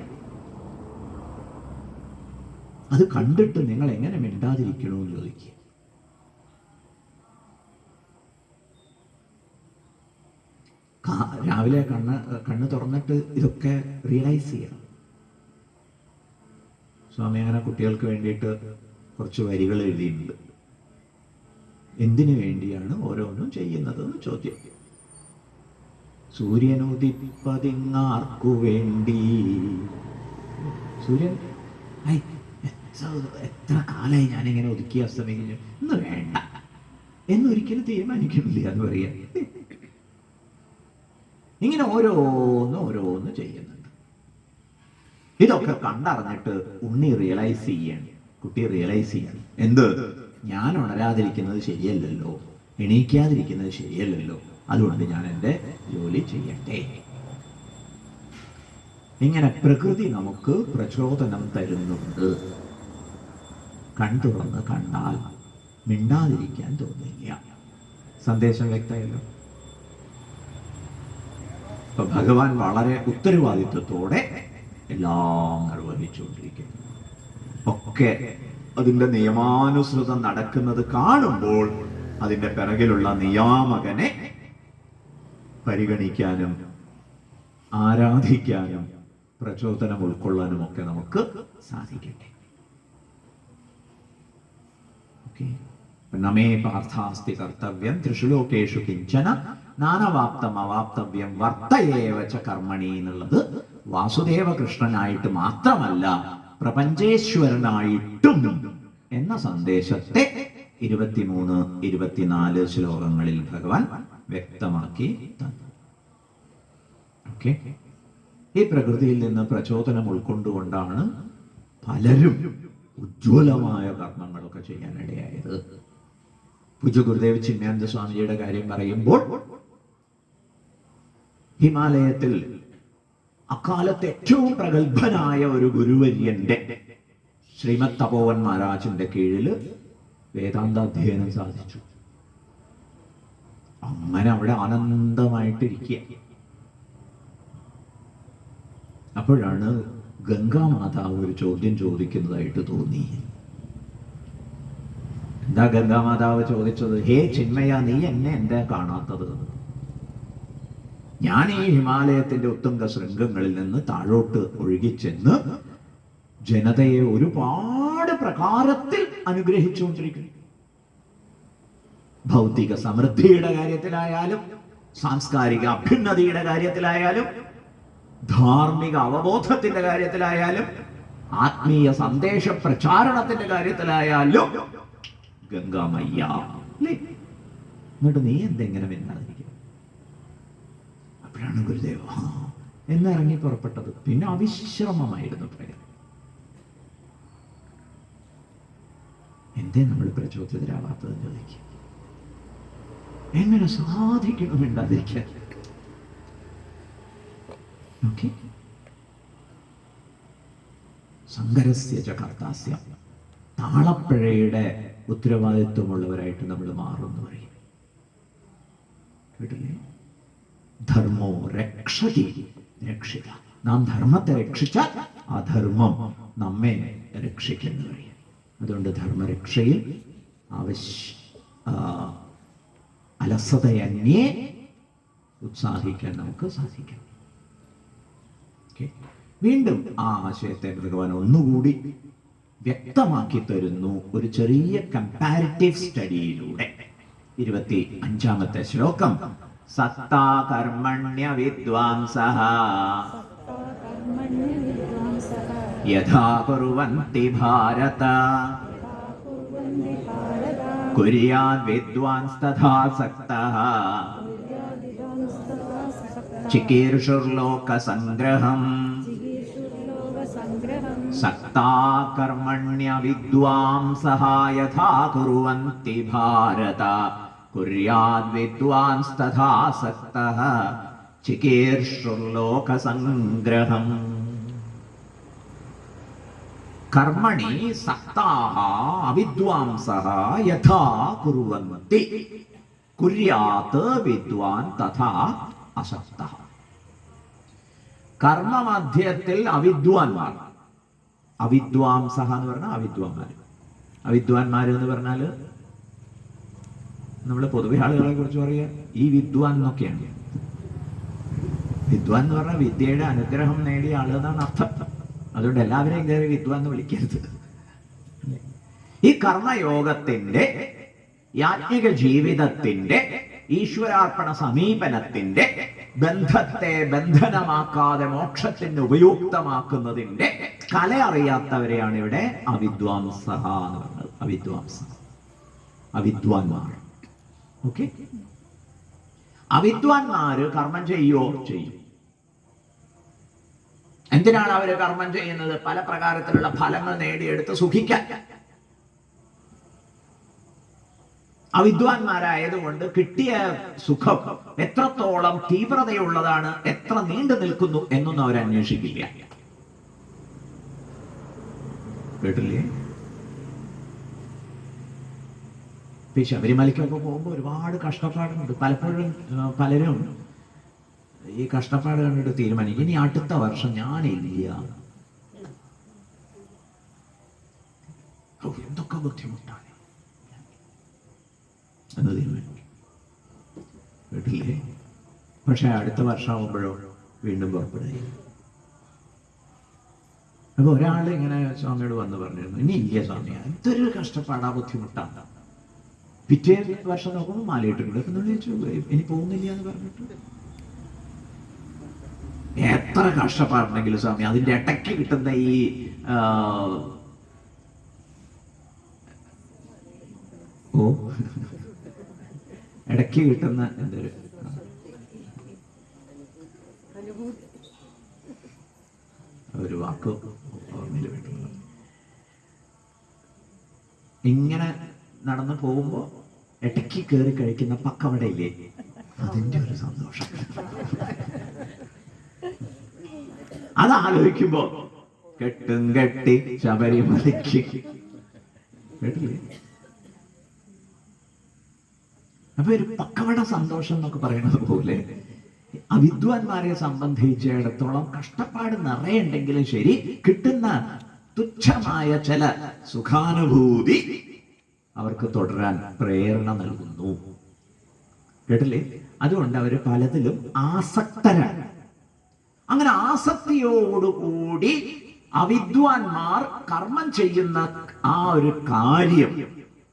A: അത് കണ്ടിട്ട് നിങ്ങൾ എങ്ങനെ മിണ്ടാതിരിക്കണമെന്ന് ചോദിക്കുക. രാവിലെ കണ്ണ് തുറന്നിട്ട് ഇതൊക്കെ റിയലൈസ് ചെയ്യണം. സ്വാമി അങ്ങനെ കുട്ടികൾക്ക് വേണ്ടിയിട്ട് കുറച്ച് വരികൾ എഴുതിയിട്ടുണ്ട്. എന്തിനു വേണ്ടിയാണ് ഓരോന്നും ചെയ്യുന്നതെന്ന് ചോദ്യം. സൂര്യനുദിപ്പതിങ്ങാർക്കു വേണ്ടി. സൂര്യൻ എത്ര കാലമായി ഞാനിങ്ങനെ ഒതുക്കി അസ്തമിക്കുന്നു, ഇന്ന് വേണ്ട എന്നൊരിക്കലും തീരുമാനിക്കുന്നില്ല എന്ന് പറയാ. ഇങ്ങനെ ഓരോന്ന് ചെയ്യുന്നുണ്ട്. ഇതൊക്കെ കണ്ടറിഞ്ഞിട്ട് ഉണ്ണി റിയലൈസ് ചെയ്യാണ്, കുട്ടി റിയലൈസ് ചെയ്യാണ്. എന്ത്? ഞാൻ ഉണരാതിരിക്കുന്നത് ശരിയല്ലല്ലോ, എണീക്കാതിരിക്കുന്നത് ശരിയല്ലല്ലോ, അതുകൊണ്ട് ഞാൻ എൻ്റെ ജോലി ചെയ്യട്ടെ. ഇങ്ങനെ പ്രകൃതി നമുക്ക് പ്രചോദനം തരുന്നുണ്ട്. കൺതുറന്ന് കണ്ടാൽ മിണ്ടാതിരിക്കാൻ തോന്നില്ല. സന്ദേശം വ്യക്തമല്ലോ. അപ്പൊ ഭഗവാൻ വളരെ ഉത്തരവാദിത്വത്തോടെ എല്ലാം നിർവഹിച്ചുകൊണ്ടിരിക്കുന്നു. ഒക്കെ അതിൻ്റെ നിയമാനുസൃതം നടക്കുന്നത് കാണുമ്പോൾ അതിൻ്റെ പിറകിലുള്ള നിയാമകനെ പരിഗണിക്കാനും ആരാധിക്കാനും പ്രചോദനം ഉൾക്കൊള്ളാനും ഒക്കെ നമുക്ക് സാധിക്കട്ടെ. നമേ പാർത്ഥാസ്തി കർത്തവ്യം ത്രിഷു ലോകേഷു കിഞ്ചന നാനവാപ്തം അവാപ്തവ്യം വർത്തയേവ ച കർമ്മണി എന്നുള്ളത് വാസുദേവ കൃഷ്ണനായിട്ട് മാത്രമല്ല പ്രപഞ്ചേശ്വരനായിട്ടും എന്ന സന്ദേശത്തെ 23, 24 ശ്ലോകങ്ങളിൽ ഭഗവാൻ വ്യക്തമാക്കി തന്നു. ഓക്കെ, ഈ പ്രകൃതിയിൽ നിന്ന് പ്രചോദനം ഉൾക്കൊണ്ടുകൊണ്ടാണ് പലരും ഉജ്ജ്വലമായ കർമ്മങ്ങളൊക്കെ ചെയ്യാനിടയായത്. പൂജ്യ ഗുരുദേവ് ചിന്മയാനന്ദ സ്വാമിജിയുടെ കാര്യം പറയുമ്പോൾ ഹിമാലയത്തിൽ അക്കാലത്ത് ഏറ്റവും പ്രഗത്ഭനായ ഒരു ഗുരുവര്യന്റെ ശ്രീമദ് തപോവൻ മഹാരാജിന്റെ കീഴിൽ വേദാന്ത അധ്യയനം സാധിച്ചു. അങ്ങനെ അവിടെ ആനന്ദമായിട്ടിരിക്കുക. അപ്പോഴാണ് ഗംഗാമാതാവ് ഒരു ചോദ്യം ചോദിക്കുന്നതായിട്ട് തോന്നി. എന്താ ഗംഗാമാതാവ് ചോദിച്ചത്? ഹേ ചിന്മയ, നീ എന്നെ എന്താ കാണാത്തത്? ഞാൻ ഈ ഹിമാലയത്തിന്റെ ഉത്തുംഗ ശൃംഗങ്ങളിൽ നിന്ന് താഴോട്ട് ഒഴുകിച്ചെന്ന് ജനതയെ ഒരുപാട് പ്രകാരത്തിൽ അനുഗ്രഹിച്ചുകൊണ്ടിരിക്കുന്നു. ഭൗതിക സമൃദ്ധിയുടെ കാര്യത്തിലായാലും, സാംസ്കാരിക അഭ്യുന്നതിയുടെ കാര്യത്തിലായാലും, ധാർമ്മിക അവബോധത്തിന്റെ കാര്യത്തിലായാലും, ആത്മീയ സന്ദേശ പ്രചാരണത്തിന്റെ കാര്യത്തിലായാലും ഗംഗാമയ്യ. എന്നിട്ട് നീ എന്തെങ്ങനെ മിണ്ടാതിരിക്കും? അപ്പോഴാണ് ഗുരുദേവ എന്നിറങ്ങി പുറപ്പെട്ടത്. പിന്നെ അവിശ്രമമായിരുന്നു പ്രയത്നം. എന്തേ നമ്മൾ പ്രചോദിതരാവാത്തതെന്ന് ചോദിക്കുക. എങ്ങനെ സാധിക്കണം മിണ്ടാതിരിക്കാൻ? ഓക്കെ, സങ്കരസ്യ ച കർത്താസ്യ, താളപ്പിഴയുടെ ഉത്തരവാദിത്വമുള്ളവരായിട്ട് നമ്മൾ മാറുന്നു പറയും. കേട്ടില്ലേ? ധർമ്മോ രക്ഷതി രക്ഷിത. നാം ധർമ്മത്തെ രക്ഷിച്ചാൽ ആ ധർമ്മം നമ്മെ രക്ഷിക്കുന്നു പറയും. അതുകൊണ്ട് ധർമ്മരക്ഷയിൽ അലസതയന്യേ ഉത്സാഹിക്കാൻ നമുക്ക് സാധിക്കും. വീണ്ടും ആ ആശയത്തെ ഭഗവാൻ ഒന്നുകൂടി വ്യക്തമാക്കി തരുന്നു ഒരു ചെറിയ കമ്പാരിറ്റീവ് സ്റ്റഡിയിലൂടെ. 25-ാമത്തെ ശ്ലോകം. സത്താ കർമ്മണ്യ വിദ്വാംസഃ യഥാ കുർവന്തി ഭാരത കുര്യാദ് വിദ്വാൻസ് തഥാ സക്തഃ ചികീർഷുർലോക സംഗ്രഹം സക്താ കർമ്മണ്യ വിദ്വാംസഃ യഥാ കുർവന്തി ഭാരത കുര്യാദ് വിദ്വാൻസ് തഥാ സക്തഃ ചികീർഷുർലോക സംഗ്രഹം. കർമ്മണി സക്താഃ അവിദ്വാംസഃ യഥാ കുർവന്തി കുര്യാത് വിദ്വാൻ തഥാ അസക്തഃ. കർമ്മമധ്യത്തിൽ അവിദ്വാൻമാർ, അവിദ്വാംസഃ എന്ന് പറഞ്ഞാൽ അവിദ്വാൻമാർ. അവിദ്വാൻമാർ എന്ന് പറഞ്ഞാൽ നമ്മൾ പൊതുവെ ആളുകളെ കുറിച്ച് പറയുക ഈ വിദ്വാൻ എന്നൊക്കെയാണ്. വിദ്വാൻ എന്ന് പറഞ്ഞാൽ വിദ്യയുടെ അനുഗ്രഹം നേടിയ ആളെന്നാണ് അർത്ഥം. അതുകൊണ്ട് എല്ലാവരെയും കയറി വിദ്വാൻ എന്ന് വിളിക്കരുത്. ഈ കർമ്മയോഗത്തിന്റെ, യാജ്ഞിക ജീവിതത്തിന്റെ, ഈശ്വരാർപ്പണ സമീപനത്തിന്റെ, ബന്ധത്തെ ബന്ധനമാക്കാതെ മോക്ഷത്തിന് ഉപയുക്തമാക്കുന്നതിന്റെ കല അറിയാത്തവരെയാണ് ഇവിടെ അവിദ്വാംസഹ എന്ന് പറഞ്ഞത്. അവിദ്വാൻമാർ. ഓക്കെ, അവിദ്വാൻമാര് കർമ്മം ചെയ്യും. എന്തിനാണ് അവര് കർമ്മം ചെയ്യുന്നത്? പല പ്രകാരത്തിലുള്ള ഫലങ്ങൾ നേടിയെടുത്ത് സുഖിക്കാൻ. അവിദ്വാൻമാരായതുകൊണ്ട് കിട്ടിയ സുഖം എത്രത്തോളം തീവ്രതയുള്ളതാണ്, എത്ര നീണ്ടു നിൽക്കുന്നു എന്നൊന്നും അവർ അന്വേഷിക്കില്ല. കേട്ടില്ലേ? ഈ ശബരിമലയ്ക്കൊക്കെ പോകുമ്പോൾ ഒരുപാട് കഷ്ടപ്പാടുണ്ട്. പലപ്പോഴും പലരും ഈ കഷ്ടപ്പാട് കണ്ടിട്ട് തീരുമാനിക്കും, ഇനി അടുത്ത വർഷം ഞാനില്ല. എന്തൊക്കെ ബുദ്ധിമുട്ടാണ് എന്ന് തീരുമാനിക്കും. കേട്ടില്ലേ? പക്ഷെ അടുത്ത വർഷമാകുമ്പോഴോ വീണ്ടും പുറപ്പെടുകയില്ല. അപ്പൊ ഒരാൾ ഇങ്ങനെ സ്വാമിയോട് വന്ന് പറഞ്ഞിരുന്നു, ഇനി ഇല്ല സ്വാമി, എന്തൊരു കഷ്ടപ്പാടാ, ബുദ്ധിമുട്ടാണ്. പിറ്റേ വർഷം നോക്കുമ്പോൾ മാലയിട്ടുണ്ട്. അപ്പൊ നമ്മൾ ചോദിച്ചു, ഇനി പോകുന്നില്ല എന്ന് പറഞ്ഞിട്ട്. എത്ര കഷ്ടപ്പാടുണ്ടെങ്കിലും സ്വാമി, അതിന്റെ ഇടയ്ക്ക് കിട്ടുന്ന ഈ ഇടയ്ക്ക് കിട്ടുന്ന എന്തൊരു ഒരു വാക്ക് ഓർമ്മയിൽ വിട്ടുള്ളത്, ഇങ്ങനെ നടന്നു പോകുമ്പോ ഇടയ്ക്ക് കയറി കഴിക്കുന്ന പക്കവടയില്ലേ, അതിന്റെ ഒരു സന്തോഷം. അതാലോചിക്കുമ്പോ കെട്ടും കെട്ടി ശബരിമലയ്ക്ക്. കേട്ടില്ലേ? അപ്പൊ ഒരു പക്കവട സന്തോഷം എന്നൊക്കെ പറയുന്നത് പോലെ അവിദ്വാൻമാരെ സംബന്ധിച്ചിടത്തോളം കഷ്ടപ്പാട് നിറയുണ്ടെങ്കിലും ശരി, കിട്ടുന്ന തുച്ഛമായ ചില സുഖാനുഭൂതി അവർക്ക് തുടരാൻ പ്രേരണ നൽകുന്നു. കേട്ടില്ലേ? അതുകൊണ്ട് അവര് പലതിലും ആസക്തരാണ്. അങ്ങനെ ആസക്തിയോടുകൂടി അവിദ്വാൻമാർ കർമ്മം ചെയ്യുന്ന ആ ഒരു കാര്യം,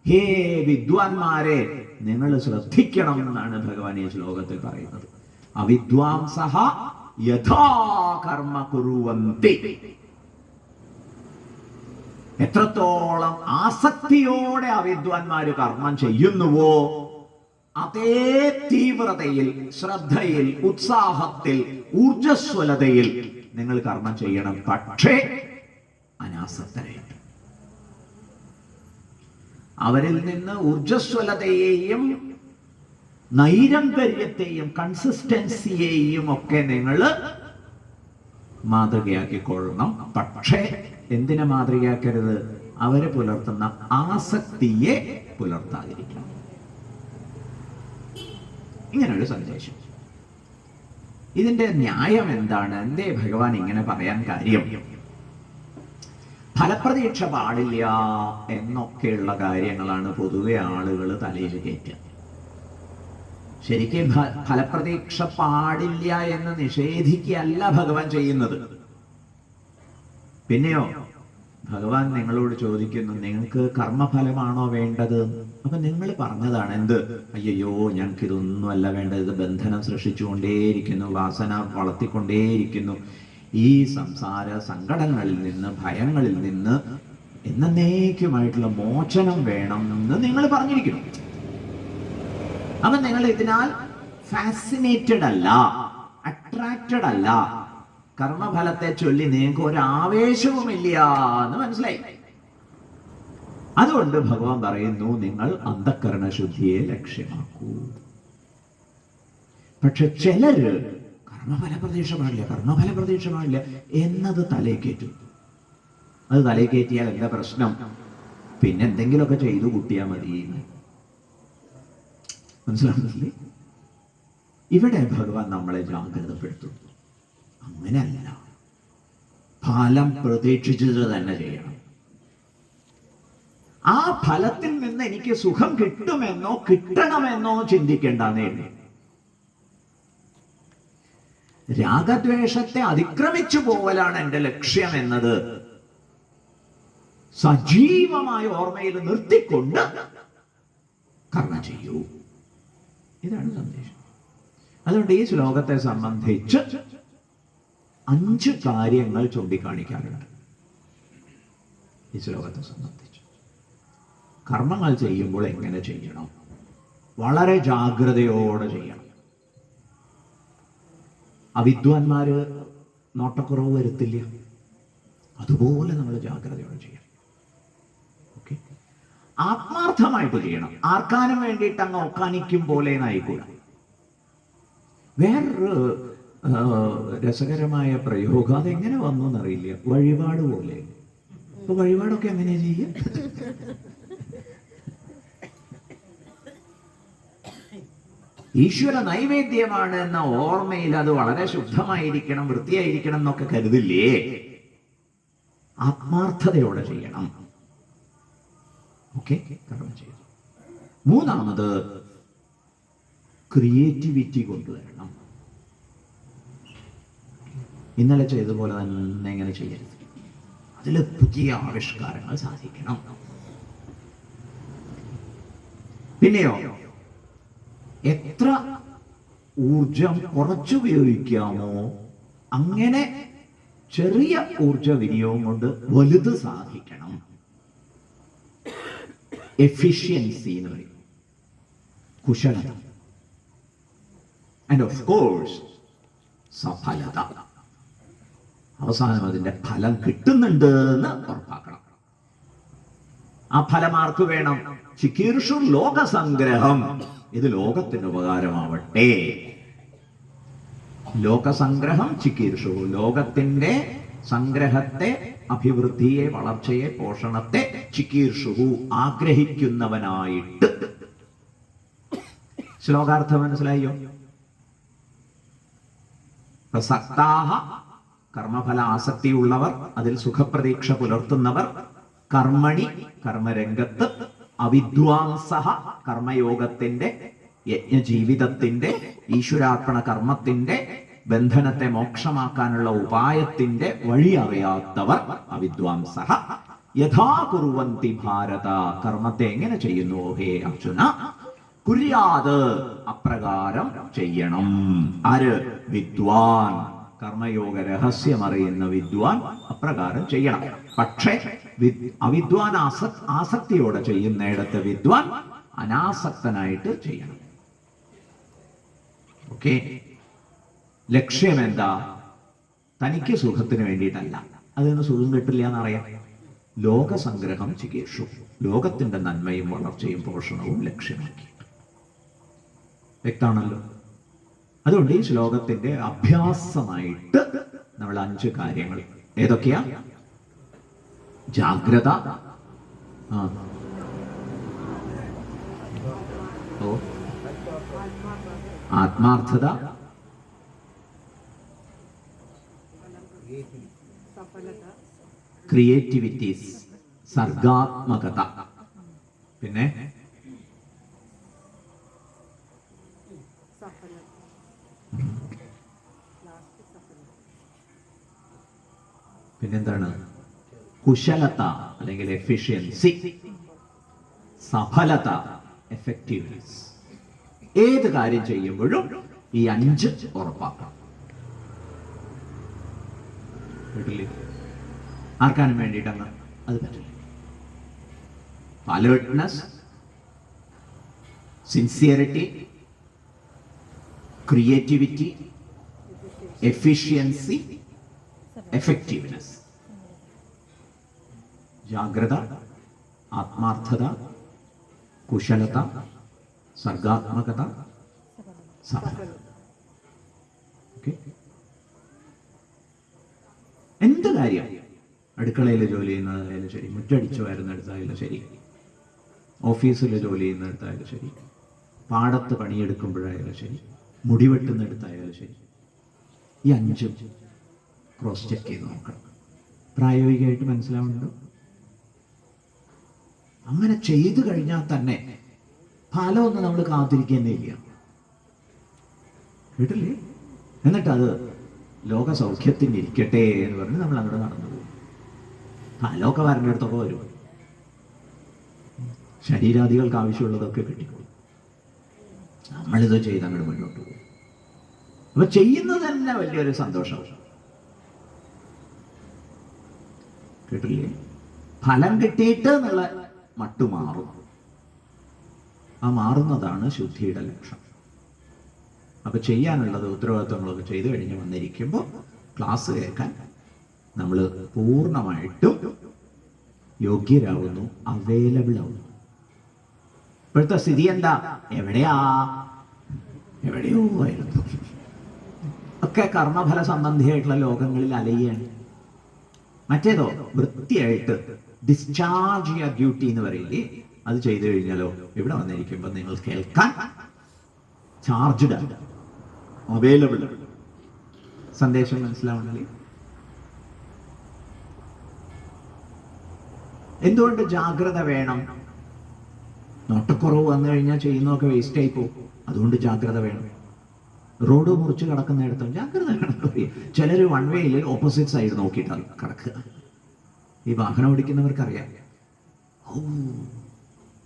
A: ഹേ വിദ്വാൻമാരെ നിങ്ങൾ ശ്രദ്ധിക്കണം എന്നാണ് ഭഗവാൻ ഈ ശ്ലോകത്തിൽ പറയുന്നത്. അവിദ്വാംസഹ യഥാ കർമ്മ കുറുവന്തി. എത്രത്തോളം ആസക്തിയോടെ അവിദ്വാൻമാര് കർമ്മം ചെയ്യുന്നുവോ അതേ തീവ്രതയിൽ, ശ്രദ്ധയിൽ, ഉത്സാഹത്തിൽ, ഊർജസ്വലതയിൽ നിങ്ങൾ കർമ്മം ചെയ്യണം. പക്ഷേ അനാസക്തരായിട്ട് അവരിൽ നിന്ന് ഊർജസ്വലതയെയും നൈരന്തര്യത്തെയും കൺസിസ്റ്റൻസിയെയും ഒക്കെ നിങ്ങൾ മാതൃകയാക്കിക്കൊള്ളണം. പക്ഷേ എന്തിനെ മാതൃകയാക്കരുത്? അവര് പുലർത്തുന്ന ആസക്തിയെ പുലർത്താതിരിക്കണം. ഇങ്ങനൊരു സന്ദേശം. ഇതിന്റെ ന്യായം എന്താണ്? എന്തേ ഭഗവാൻ ഇങ്ങനെ പറയാൻ കാര്യം? ഫലപ്രതീക്ഷ പാടില്ല എന്നൊക്കെയുള്ള കാര്യങ്ങളാണ് പൊതുവെ ആളുകൾ തലയിൽ കയറ്റുക. ശരിക്കും ഫലപ്രതീക്ഷ പാടില്ല എന്ന് നിഷേധിക്കുകയല്ല ഭഗവാൻ ചെയ്യുന്നത്. പിന്നെയോ ഭഗവാൻ നിങ്ങളോട് ചോദിക്കുന്നു, നിങ്ങൾക്ക് കർമ്മഫലമാണോ വേണ്ടത്? അപ്പൊ നിങ്ങൾ പറഞ്ഞതാണ് എന്ത്? അയ്യോ ഞങ്ങൾക്ക് ഇതൊന്നുമല്ല വേണ്ടത്, ഇത് ബന്ധനം സൃഷ്ടിച്ചുകൊണ്ടേയിരിക്കുന്നു, വാസന വളർത്തിക്കൊണ്ടേയിരിക്കുന്നു, ഈ സംസാര സങ്കടങ്ങളിൽ നിന്ന്, ഭയങ്ങളിൽ നിന്ന് എന്നേക്കുമായിട്ടുള്ള മോചനം വേണം എന്ന് നിങ്ങൾ പറഞ്ഞിരിക്കുന്നു. അപ്പൊ നിങ്ങൾ ഇതിനാൽ ഫാസിനേറ്റഡ് അല്ല, അട്രാക്റ്റഡ് അല്ല, കർമ്മഫലത്തെ ചൊല്ലി നിങ്ങൾക്ക് ഒരു ആവേശവുമില്ല എന്ന് മനസ്സിലായി. അതുകൊണ്ട് ഭഗവാൻ പറയുന്നു, നിങ്ങൾ അന്ധക്കരണ ശുദ്ധിയെ ലക്ഷ്യമാക്കൂ. പക്ഷെ ചിലര് കർമ്മഫല പ്രതീക്ഷ പാടില്ല എന്നത് തലയിക്കേറ്റും. അത് തലയിക്കേറ്റിയാൽ എന്താ പ്രശ്നം? പിന്നെ എന്തെങ്കിലുമൊക്കെ ചെയ്തു കൂട്ടിയാൽ മതി. മനസ്സിലാകുന്നില്ലേ? ഇവിടെ ഭഗവാൻ നമ്മളെ ജാഗ്രതപ്പെടുത്തുന്നു. അങ്ങനെയല്ല, ഫലം പ്രതീക്ഷിച്ചത് തന്നെ ചെയ്യണം. ആ ഫലത്തിൽ നിന്ന് എനിക്ക് സുഖം കിട്ടുമെന്നോ കിട്ടണമെന്നോ ചിന്തിക്കേണ്ടെന്നേ ഉള്ളൂ. രാഗദ്വേഷത്തെ അതിക്രമിച്ചു പോവലാണ് എൻ്റെ ലക്ഷ്യം എന്നത് സജീവമായ ഓർമ്മയിൽ നിർത്തിക്കൊണ്ട് കർമ്മം ചെയ്യൂ. ഇതാണ് സന്ദേശം. അതുകൊണ്ട് ഈ ശ്ലോകത്തെ സംബന്ധിച്ച് 5 കാര്യങ്ങൾ ചൂണ്ടിക്കാണിക്കാറുണ്ട്. ഈ ശ്ലോകത്തെ സംബന്ധിച്ച് കർമ്മങ്ങൾ ചെയ്യുമ്പോൾ എങ്ങനെ ചെയ്യണം, വളരെ ജാഗ്രതയോടെ ചെയ്യണം. അവിദ്വാൻമാര് നോട്ടക്കുറവ് വരുത്തില്ല, അതുപോലെ നമ്മൾ ജാഗ്രതയോടെ ചെയ്യണം. ഓക്കെ, ആത്മാർത്ഥമായിട്ട് ചെയ്യണം. ആർക്കാനും വേണ്ടിയിട്ട് അങ്ങ് ഒക്കാനിക്കും പോലെ ആയിക്കൂടാ. വേറൊരു രസകരമായ പ്രയോഗം, അതെങ്ങനെ വന്നു എന്നറിയില്ല, വഴിപാട് പോലെ. ഇപ്പൊ വഴിപാടൊക്കെ എങ്ങനെയാ ചെയ്യുക? ഈശ്വര നൈവേദ്യമാണ് എന്ന ഓർമ്മയിൽ അത് വളരെ ശുദ്ധമായിരിക്കണം, വൃത്തിയായിരിക്കണം എന്നൊക്കെ കരുതില്ലേ? ആത്മാർത്ഥതയോടെ ചെയ്യണം. ഓക്കെ, കർമ്മം ചെയ്തു. 3ാമത് ക്രിയേറ്റിവിറ്റി കൊണ്ടുവരണം. ഇന്നലെ ചെയ്തതുപോലെ തന്നെ ഇങ്ങനെ ചെയ്യരുത്, അതിൽ പുതിയ ആവിഷ്കാരങ്ങൾ സാധിക്കണം. പിന്നെയോ, എത്ര ഊർജം കുറച്ചുപയോഗിക്കാമോ അങ്ങനെ ചെറിയ ഊർജ വിനിയോഗം കൊണ്ട് വലുത് സാധിക്കണം. എഫിഷ്യൻസി എന്ന് പറയും, കുശലത. ആൻഡ് ഓഫ് കോഴ്സ് സഫലത. അവസാനം അതിന്റെ ഫലം കിട്ടുന്നുണ്ട് എന്ന് ഉറപ്പാക്കണം. ആ ഫലം ആർക്ക് വേണം? ചികീർഷു ലോകസംഗ്രഹം. ഇത് ലോകത്തിന് ഉപകാരമാവട്ടെ. ലോകസംഗ്രഹം ചികീർഷു, ലോകത്തിന്റെ സംഗ്രഹത്തെ, അഭിവൃദ്ധിയെ, വളർച്ചയെ, പോഷണത്തെ ചികീർഷു, ആഗ്രഹിക്കുന്നവനായിട്ട്. ശ്ലോകാർത്ഥം മനസ്സിലായോ? പ്രസക്താഹ, കർമ്മഫല ആസക്തിയുള്ളവർ, അതിൽ സുഖപ്രതീക്ഷ പുലർത്തുന്നവർ, കർമ്മണി, കർമ്മരംഗത്ത്, അവിദ്വാംസഹ, കർമ്മയോഗത്തിന്റെ, യജ്ഞജീവിതത്തിന്റെ, ഈശ്വരാർപ്പണ കർമ്മത്തിന്റെ, ബന്ധനത്തെ മോക്ഷമാക്കാനുള്ള ഉപായത്തിന്റെ വഴി അറിയാത്തവർ അവിദ്വാംസഹ. യഥാ കുറുവന്തി ഭാരത, കർമ്മത്തെ എങ്ങനെ ചെയ്യുന്നു ഹേ അർജുന? കുര്യാത്, അപ്രകാരം ചെയ്യണം. ആര്? വിദ്വാൻ. കർമ്മയോഗ രഹസ്യം അറിയുന്ന വിദ്വാൻ അപ്രകാരം ചെയ്യണം. പക്ഷേ അവിദ്വാൻ ആസക്തിയോടെ ചെയ്യുന്നിടത്ത് വിദ്വാൻ അനാസക്തനായിട്ട് ചെയ്യണം. ഓക്കെ, ലക്ഷ്യം എന്താ? തനിക്ക് സുഖത്തിന് വേണ്ടിയിട്ടല്ല, അതിന് സുഖം കിട്ടില്ല എന്നറിയാം. ലോകസംഗ്രഹം ചികീർഷു, ലോകത്തിന്റെ നന്മയും വളർച്ചയും പോഷണവും ലക്ഷ്യമാക്കി. വ്യക്തമാണല്ലോ? അതുകൊണ്ട് ഈ ശ്ലോകത്തിന്റെ അഭ്യാസമായിട്ട് നമ്മൾ 5 കാര്യങ്ങൾ ഏതൊക്കെയാ? ജാഗ്രത, ആത്മാർത്ഥത, ക്രിയേറ്റിവിറ്റീസ്, സർഗാത്മകത, പിന്നെ പിന്നെന്താണ്? കുശലത അല്ലെങ്കിൽ എഫിഷ്യൻസി, സഫലത, എഫക്റ്റീവ്നെസ്. ഏത് കാര്യം ചെയ്യുമ്പോഴും ഈ 5 ഉറപ്പാക്കണം. കേട്ടില്ലേ? ആർക്കാനും വേണ്ടിയിട്ടങ്ങ് അത് പറ്റില്ല. Alertness, sincerity, creativity, efficiency, effectiveness. ജാഗ്രത, ആത്മാർത്ഥത, കുശലത, സർഗാത്മകത, സഫലത. ഓക്കെ, എന്ത് കാര്യം, അടുക്കളയിൽ ജോലി ചെയ്യുന്നതായാലും ശരി, മുറ്റടിച്ചു വരുന്നിടത്തായാലും ശരി, ഓഫീസിൽ ജോലി ചെയ്യുന്നിടത്തായാലും ശരി, പാടത്ത് പണിയെടുക്കുമ്പോഴായാലും ശരി, മുടിവെട്ടുന്നിടത്തായാലും ശരി, ഈ 5 ക്രോസ് ചെക്ക് ചെയ്ത് നോക്കണം. പ്രായോഗികമായിട്ട് മനസ്സിലാവുന്നുണ്ടോ? അങ്ങനെ ചെയ്തു കഴിഞ്ഞാൽ തന്നെ ഫലമൊന്നും നമ്മൾ കാത്തിരിക്കുന്നേ ഇല്ല. കേട്ടില്ലേ? എന്നിട്ട് അത് ലോക സൗഖ്യത്തിന് ഇരിക്കട്ടെ എന്ന് പറഞ്ഞ് നമ്മൾ അങ്ങോട്ട് നടന്നു പോകും. കാലമൊക്കെ വരേണ്ടടുത്തൊക്കെ വരും. ശരീരാദികൾക്ക് ആവശ്യമുള്ളതൊക്കെ കിട്ടിക്കോളും. നമ്മളിത് ചെയ്ത് അങ്ങോട്ട് മുന്നോട്ട് പോകും. അപ്പൊ ചെയ്യുന്നത് തന്നെ വലിയൊരു സന്തോഷം. കേട്ടില്ലേ? ഫലം കിട്ടിയിട്ട് എന്നുള്ള മട്ടു മാറും. ആ മാറുന്നതാണ് ശുദ്ധിയുടെ ലക്ഷ്യം. അപ്പൊ ചെയ്യാനുള്ളത് ഉത്തരവാദിത്വങ്ങളൊക്കെ ചെയ്തു കഴിഞ്ഞ് വന്നിരിക്കുമ്പോൾ ക്ലാസ് കേൾക്കാൻ നമ്മൾ പൂർണ്ണമായിട്ടും യോഗ്യരാകുന്നു, അവൈലബിൾ ആവുന്നു. ഇപ്പോഴത്തെ സ്ഥിതി എന്താ? എവിടെയോ ആയിരുന്നു. ഒക്കെ കർമ്മഫല സംബന്ധിയായിട്ടുള്ള ലോകങ്ങളിൽ അലയാണ്. മറ്റേതോ വൃത്തിയായിട്ട് ഡിസ്ചാർജ് ചെയ്യുക ഡ്യൂട്ടി എന്ന് പറയില്ലേ, അത് ചെയ്തു കഴിഞ്ഞാലോ ഇവിടെ വന്നിരിക്കുമ്പോൾ നിങ്ങൾ കേൾക്കാൻ ചാർജ്ഡ് ആണ്, അവൈലബിൾ ആണ്. സന്ദേശം മനസ്സിലാവണല്ലേ? എന്തുകൊണ്ട് ജാഗ്രത വേണം? നോട്ടക്കുറവ് വന്നു കഴിഞ്ഞാൽ ചെയ്യുന്നതൊക്കെ വേസ്റ്റ് ആയി പോകും. അതുകൊണ്ട് ജാഗ്രത വേണം. റോഡ് മുറിച്ച് കിടക്കുന്നിടത്തും ജാഗ്രത വേണം. ചിലർ വൺ വേയിൽ ഓപ്പോസിറ്റ് സൈഡ് നോക്കിയിട്ടാണ് കിടക്കുക. ഈ വാഹനം ഓടിക്കുന്നവർക്കറിയാം,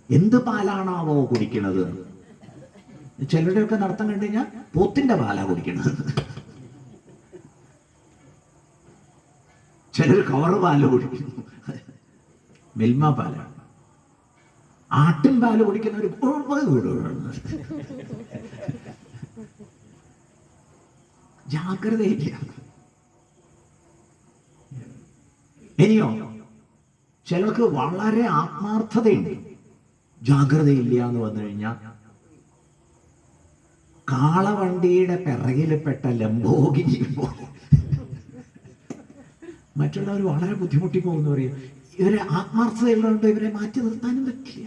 A: എന്ത് പാലാണാവോ കുടിക്കുന്നത്. ചിലരുടെയൊക്കെ നടത്തം കണ്ടു കഴിഞ്ഞാൽ പോത്തിന്റെ പാലാ കുടിക്കുന്നത്. ചിലർ കവറ് പാല് കുടിക്കുന്നു, മിൽമ പാലാണ്. ആട്ടിൻ പാല് കുടിക്കുന്നവർ ജാഗ്രതയില്ല. ഇനിയോ ചിലർക്ക് വളരെ ആത്മാർത്ഥതയുണ്ട്, ജാഗ്രതയില്ല എന്ന് വന്നു കഴിഞ്ഞാൽ കാളവണ്ടിയുടെ പിറകിൽപ്പെട്ട ലംബോഗിനി പോലെ മറ്റുള്ളവർ വളരെ ബുദ്ധിമുട്ടി പോകുന്നു. പറയും ഇവരെ ആത്മാർത്ഥതയുള്ളതുകൊണ്ട് ഇവരെ മാറ്റി നിർത്താനും പറ്റില്ല.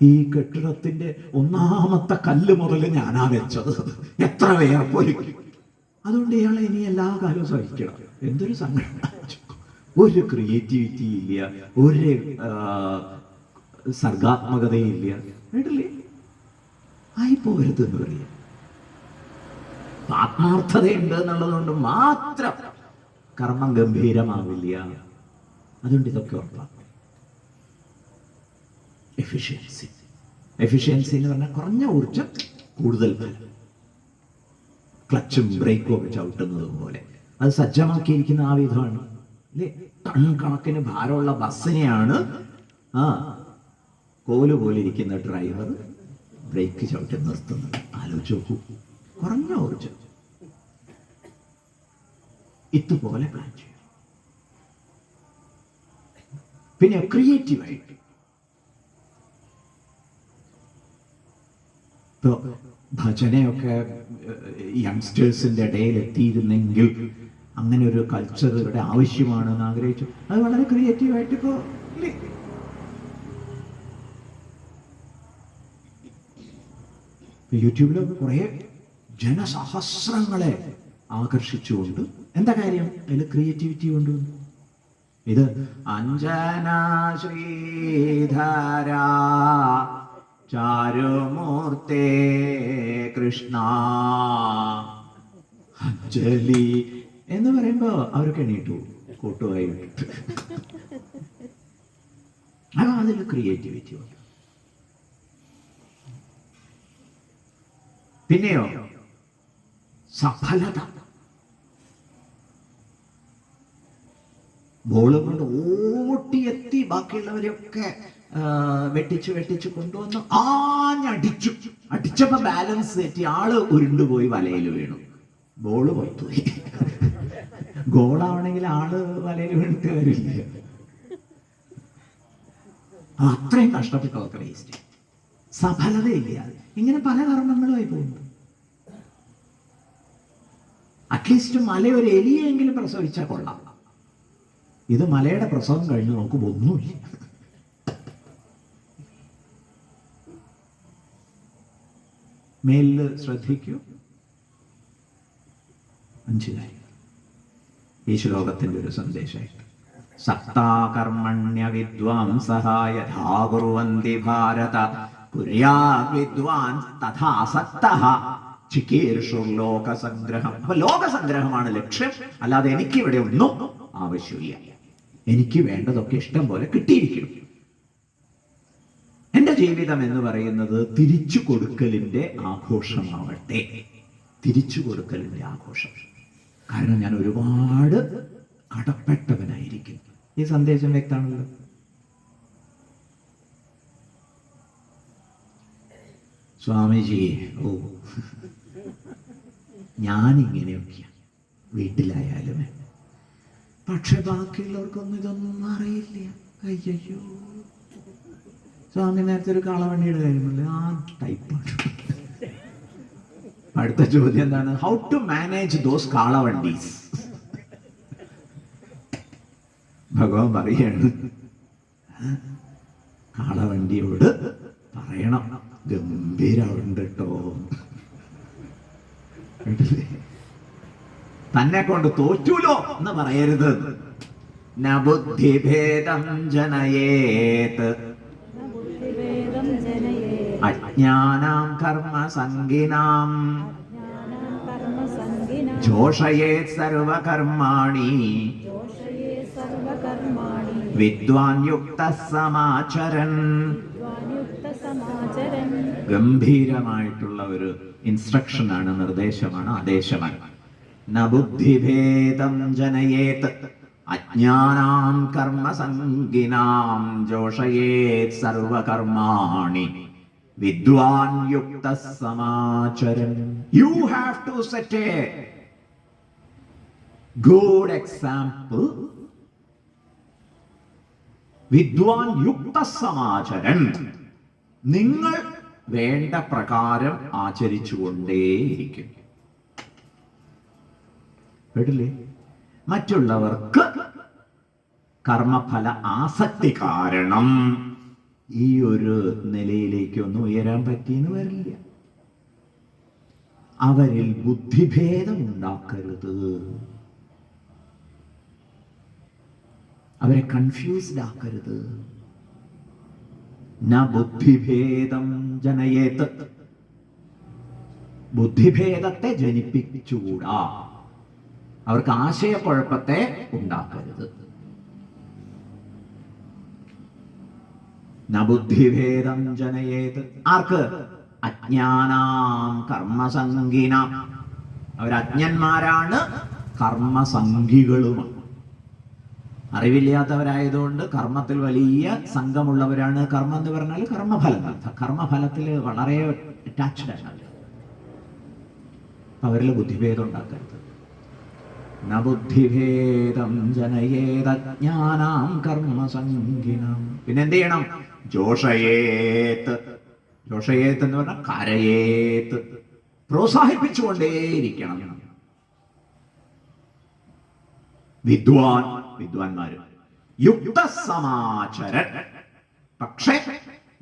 A: ഈ കെട്ടിടത്തിന്റെ ഒന്നാമത്തെ കല്ല് മുതൽ ഞാനാ വെച്ചത്, എത്ര വേർപ്പൊലിക്കും. അതുകൊണ്ട് ഇയാളെ ഇനി എല്ലാ കാലവും സഹിക്കണം. എന്തൊരു സങ്കടം! ഒരു ക്രിയേറ്റിവിറ്റി ഇല്ല, ഒരു സർഗാത്മകതയില്ല. കേട്ടില്ലേ? ആയിപ്പോരുത് എന്ന് പറയാം. ആത്മാർത്ഥതയുണ്ട് എന്നുള്ളത് കൊണ്ട് മാത്രം കർമ്മം ഗംഭീരമാവില്ല. അതുകൊണ്ട് ഇതൊക്കെ ഉറപ്പാണ്. എഫിഷ്യൻസി എന്ന് പറഞ്ഞാൽ കുറഞ്ഞ ഊർജം കൂടുതൽ ഫലം. ക്ലച്ചും ബ്രേക്കും ഒക്കെ ചവിട്ടുന്നത് പോലെ അത് സജ്ജമാക്കിയിരിക്കുന്ന ആ വിധമാണ് അല്ലേ? ടൺ കണക്കിന് ഭാരമുള്ള ബസ്സിനെയാണ് കോല് പോലെ ഇരിക്കുന്ന ഡ്രൈവർ ബ്രേക്ക് ചവിട്ടി നിർത്തുന്നത്. ആലോചിച്ച് നോക്കൂ, കുറഞ്ഞ ഊർജം ഇതുപോലെ പ്ലാൻ ചെയ്യും. പിന്നെ ക്രിയേറ്റീവായിട്ട് ഇപ്പൊ ഭജനയൊക്കെ യങ്സ്റ്റേഴ്സിന്റെ ഇടയിൽ എത്തിയിരുന്നെങ്കിൽ അങ്ങനെ ഒരു കൾച്ചർ ഇവിടെ ആവശ്യമാണെന്ന് ആഗ്രഹിച്ചു. അത് വളരെ ക്രിയേറ്റീവായിട്ട് ഇപ്പോ യൂട്യൂബിലൊക്കെ കുറെ ജനസഹസ്രങ്ങളെ ആകർഷിച്ചുകൊണ്ട് എന്താ കാര്യം? അതിൽ ക്രിയേറ്റിവിറ്റി കൊണ്ടുവന്നു. ഇത് അഞ്ജന ശ്രീധര ചാരുമൂർത്തേ കൃഷ്ണ അഞ്ജലി എന്ന് പറയുമ്പോ അവരൊക്കെ എണീറ്റു കൂട്ടുവായി വിട്ടിട്ട്. അപ്പൊ അതിൽ ക്രിയേറ്റിവിറ്റി ഉണ്ട്. പിന്നെയോ സഫലത. ബോളും കൊണ്ട് ഓട്ടിയെത്തി ബാക്കിയുള്ളവരെയൊക്കെ വെട്ടിച്ചു കൊണ്ടുവന്ന് ആഞ്ഞടിച്ചു. അടിച്ചപ്പോ ബാലൻസ് തെറ്റി ആള് ഉരുണ്ടുപോയി വലയിൽ വീണു. ബോള് പുറത്തുപോയി. ഗോളാവണമെങ്കിൽ ആള് വലയിൽ വീണിട്ട് കാര്യമില്ല. അത്രയും കഷ്ടപ്പെട്ടതൊക്കെ വേസ്റ്റ്. സഫലതയില്ല. ഇങ്ങനെ പല കർമ്മങ്ങളുമായി പോകുന്നു. അറ്റ്ലീസ്റ്റ് മല ഒരു എലിയെങ്കിലും പ്രസവിച്ചാൽ കൊള്ളാം. ഇത് മലയുടെ പ്രസവം കഴിഞ്ഞ് നോക്കുമ്പോൾ ഒന്നുമില്ല. മേലില് ശ്രദ്ധിക്കൂ. 5 കാര്യം ഈ ശ്ലോകത്തിന്റെ ഒരു സന്ദേശമായിട്ട്. സക്താകർമ്മണ്യ വിദ്വാംസഃ യഥാ കുർവന്തി ഭാരത കുര്യാത് വിദ്വാൻ തഥാ സക്തഃ ചികീർഷുർ ലോകസംഗ്രഹം. അപ്പൊ ലോകസംഗ്രഹമാണ് ലക്ഷ്യം, അല്ലാതെ എനിക്കിവിടെ ഒന്നും ആവശ്യമില്ല. എനിക്ക് വേണ്ടതൊക്കെ ഇഷ്ടം പോലെ കിട്ടിയിരിക്കണം. എന്റെ ജീവിതം എന്ന് പറയുന്നത് തിരിച്ചു കൊടുക്കലിന്റെ ആഘോഷമാവട്ടെ. തിരിച്ചു കൊടുക്കലിന്റെ ആഘോഷം. കാരണം ഞാൻ ഒരുപാട് കടപ്പെട്ടവനായിരിക്കും. ഈ സന്ദേശം വ്യക്തമാണല്ലോ. സ്വാമിജി, ഓ, ഞാനിങ്ങനെയൊക്കെയാണ് വീട്ടിലായാലും. പക്ഷെ ബാക്കിയുള്ളവർക്കൊന്നും ഇതൊന്നും അറിയില്ല. അയ്യോ, സ്വാമി നേരത്തെ ഒരു കാളവണ്ടിയുടെ കാര്യമല്ലേ, ആ ടൈപ്പാണ്. അടുത്ത ചോദ്യം എന്താണ്? ഹൗ ടു മാനേജ് ദോസ് കാളവണ്ടീസ്. ഭഗവാൻ പറയാണ്, കാളവണ്ടിയോട് പറയണം, ഗംഭീരമുണ്ട് കേട്ടോ. തന്നെ കൊണ്ട് തോറ്റൂലോ എന്ന് പറയരുത്. നബുദ്ധിഭേദം ജനയേത് അജ്ഞാനാം കർമ്മസംഗിനാം ജോഷയേത് സർവകർമാണി വിദ്വാൻ യുക്തഃ സമാചരൻ. ഗംഭീരമായിട്ടുള്ള ഒരു ഇൻസ്ട്രക്ഷനാണ്, നിർദ്ദേശമാണ്, ആദേശമാണ്. നബുദ്ധിഭേദം ജനയേത് അജ്ഞാനാം കർമ്മസംഗിനാം ജോഷയേത് സർവകർമാണി വിദ്വാൻ യുക്തഃ സമാചരൻ. You have to set a good example. വിദ്വാൻ യുക്തഃ സമാചരൻ. നിങ്ങൾ വേണ്ട പ്രകാരം ആചരിച്ചുകൊണ്ടേയിരിക്കും. കേട്ടില്ലേ? മറ്റുള്ളവർക്ക് കർമ്മഫല ആസക്തി കാരണം ഈ ഒരു നിലയിലേക്കൊന്നും ഉയരാൻ പറ്റിയെന്ന് വരില്ല. അവരിൽ ബുദ്ധിഭേദം ഉണ്ടാക്കരുത്. അവരെ കൺഫ്യൂസ്ഡ് ആക്കരുത്. ന ബുദ്ധിഭേദം ജനയേത്. ബുദ്ധിഭേദത്തെ ജനിപ്പിച്ചുകൂടാ. അവർക്ക് ആശയക്കുഴപ്പത്തെ ഉണ്ടാക്കരുത്. ന ബുദ്ധിഭേദം ജനയേത്. ആർക്ക്? അജ്ഞാനാം കർമ്മസംഗിനാം. അവരജ്ഞന്മാരാണ്, കർമ്മസംഗികളുമാണ്. അറിവില്ലാത്തവരായതുകൊണ്ട് കർമ്മത്തിൽ വലിയ സംഘമുള്ളവരാണ്. കർമ്മം എന്ന് പറഞ്ഞാൽ കർമ്മഫലം. കർമ്മഫലത്തിൽ വളരെ അറ്റാച്ച്ഡ് ആണ്. അവരിൽ ബുദ്ധിഭേദം ഉണ്ടാക്കരുത്. ന ബുദ്ധിഭേദം ജനയേതജ്ഞാനാം കർമ്മസംഗിനാം. പിന്നെ എന്ത് ചെയ്യണം? ജോഷയേത്. ജോഷയേത് എന്ന് പറഞ്ഞാൽ കരയേത്, പ്രോത്സാഹിപ്പിച്ചുകൊണ്ടേയിരിക്കണം. വിദ്വാൻ, വിദ്വാൻമാര്. യുക്തസമാചരൻ, പക്ഷേ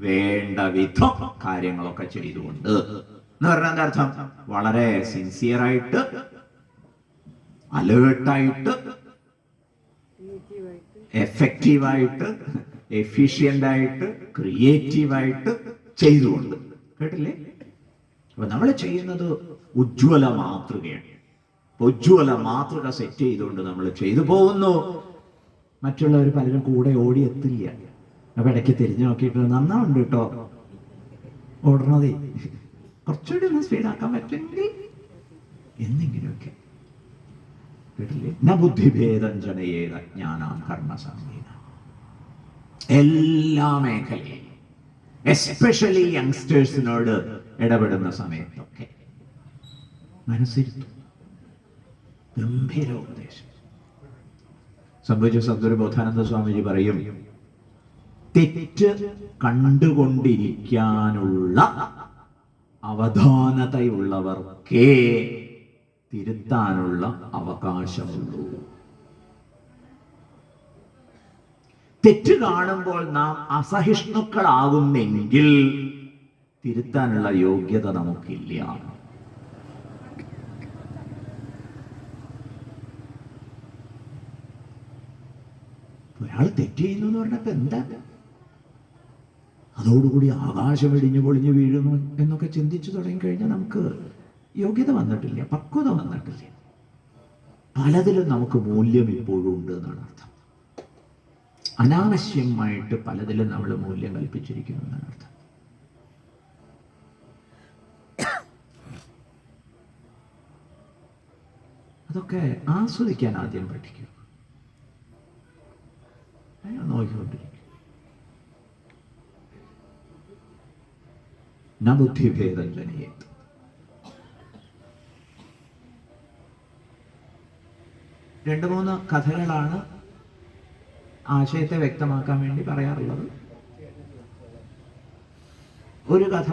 A: വേണ്ട വിധം കാര്യങ്ങളൊക്കെ ചെയ്തുകൊണ്ട്. എന്ന് പറഞ്ഞാൽ എന്താ അർത്ഥം? വളരെ സിൻസിയറായിട്ട്, അലേർട്ടായിട്ട്, എഫക്റ്റീവായിട്ട്, എഫിഷ്യന്റ് ആയിട്ട്, ക്രിയേറ്റീവായിട്ട് ചെയ്തുകൊണ്ട്. കേട്ടില്ലേ? അപ്പൊ നമ്മൾ ചെയ്യുന്നത് ഉജ്ജ്വല മാതൃകയാണ്. ഉജ്ജ്വല മാതൃക സെറ്റ് ചെയ്തുകൊണ്ട് നമ്മൾ ചെയ്തു പോകുന്നു. മറ്റുള്ളവർ പലരും കൂടെ ഓടി എത്തില്ല. അപ്പൊ ഇടയ്ക്ക് തിരിഞ്ഞു നോക്കിയിട്ട് നന്നാവുണ്ട് കേട്ടോ, ഓടണതേ കുറച്ചുകൂടി ഒന്ന് സ്പീഡാക്കാൻ പറ്റുമെങ്കിൽ എന്നിങ്ങനെയൊക്കെ. കേട്ടില്ലേ? ന ബുദ്ധിഭേദം ജനയേത ജ്ഞാനാം കർമ്മസംഗീന. എല്ലാ മേഖലയും, എസ്പെഷ്യലി യങ്സ്റ്റേഴ്സിനോട് ഇടപെടുന്ന സമയത്തൊക്കെ മനസ്സിരുത്തും. ഗംഭീര ഉപദേശം. സംഭവിച്ച സദ്ഗുരു ബോധാനന്ദ സ്വാമിജി പറയും, തെറ്റ് കണ്ടുകൊണ്ടിരിക്കാനുള്ള അവധാനതയുള്ളവർക്കേ തിരുത്താനുള്ള അവകാശമുള്ളൂ. തെറ്റ് കാണുമ്പോൾ നാം അസഹിഷ്ണുക്കളാകുന്നെങ്കിൽ തിരുത്താനുള്ള യോഗ്യത നമുക്കില്ല. ഒരാൾ തെറ്റ് ചെയ്യുന്നു എന്ന് പറഞ്ഞപ്പോ എന്താ, അതോടുകൂടി ആകാശം ഇടിഞ്ഞു പൊളിഞ്ഞു വീഴുന്നു എന്നൊക്കെ ചിന്തിച്ചു തുടങ്ങിക്കഴിഞ്ഞാൽ നമുക്ക് യോഗ്യത വന്നിട്ടില്ല, പക്വത വന്നിട്ടില്ല. പലതിലും നമുക്ക് മൂല്യം ഇപ്പോഴും ഉണ്ട് എന്നാണ് അർത്ഥം. അനാവശ്യമായിട്ട് പലതിലും നമ്മൾ മൂല്യം കൽപ്പിച്ചിരിക്കുന്നു എന്നാണ് അർത്ഥം. അതൊക്കെ ആസ്വദിക്കാൻ ആദ്യം പഠിക്കും. നോക്കിക്കൊണ്ടിരിക്കും. ന ബുദ്ധിഭേദം ജനയേത്. രണ്ട് മൂന്ന് കഥകളാണ് ആശയത്തെ വ്യക്തമാക്കാൻ വേണ്ടി പറയാറുള്ളത്. ഒരു കഥ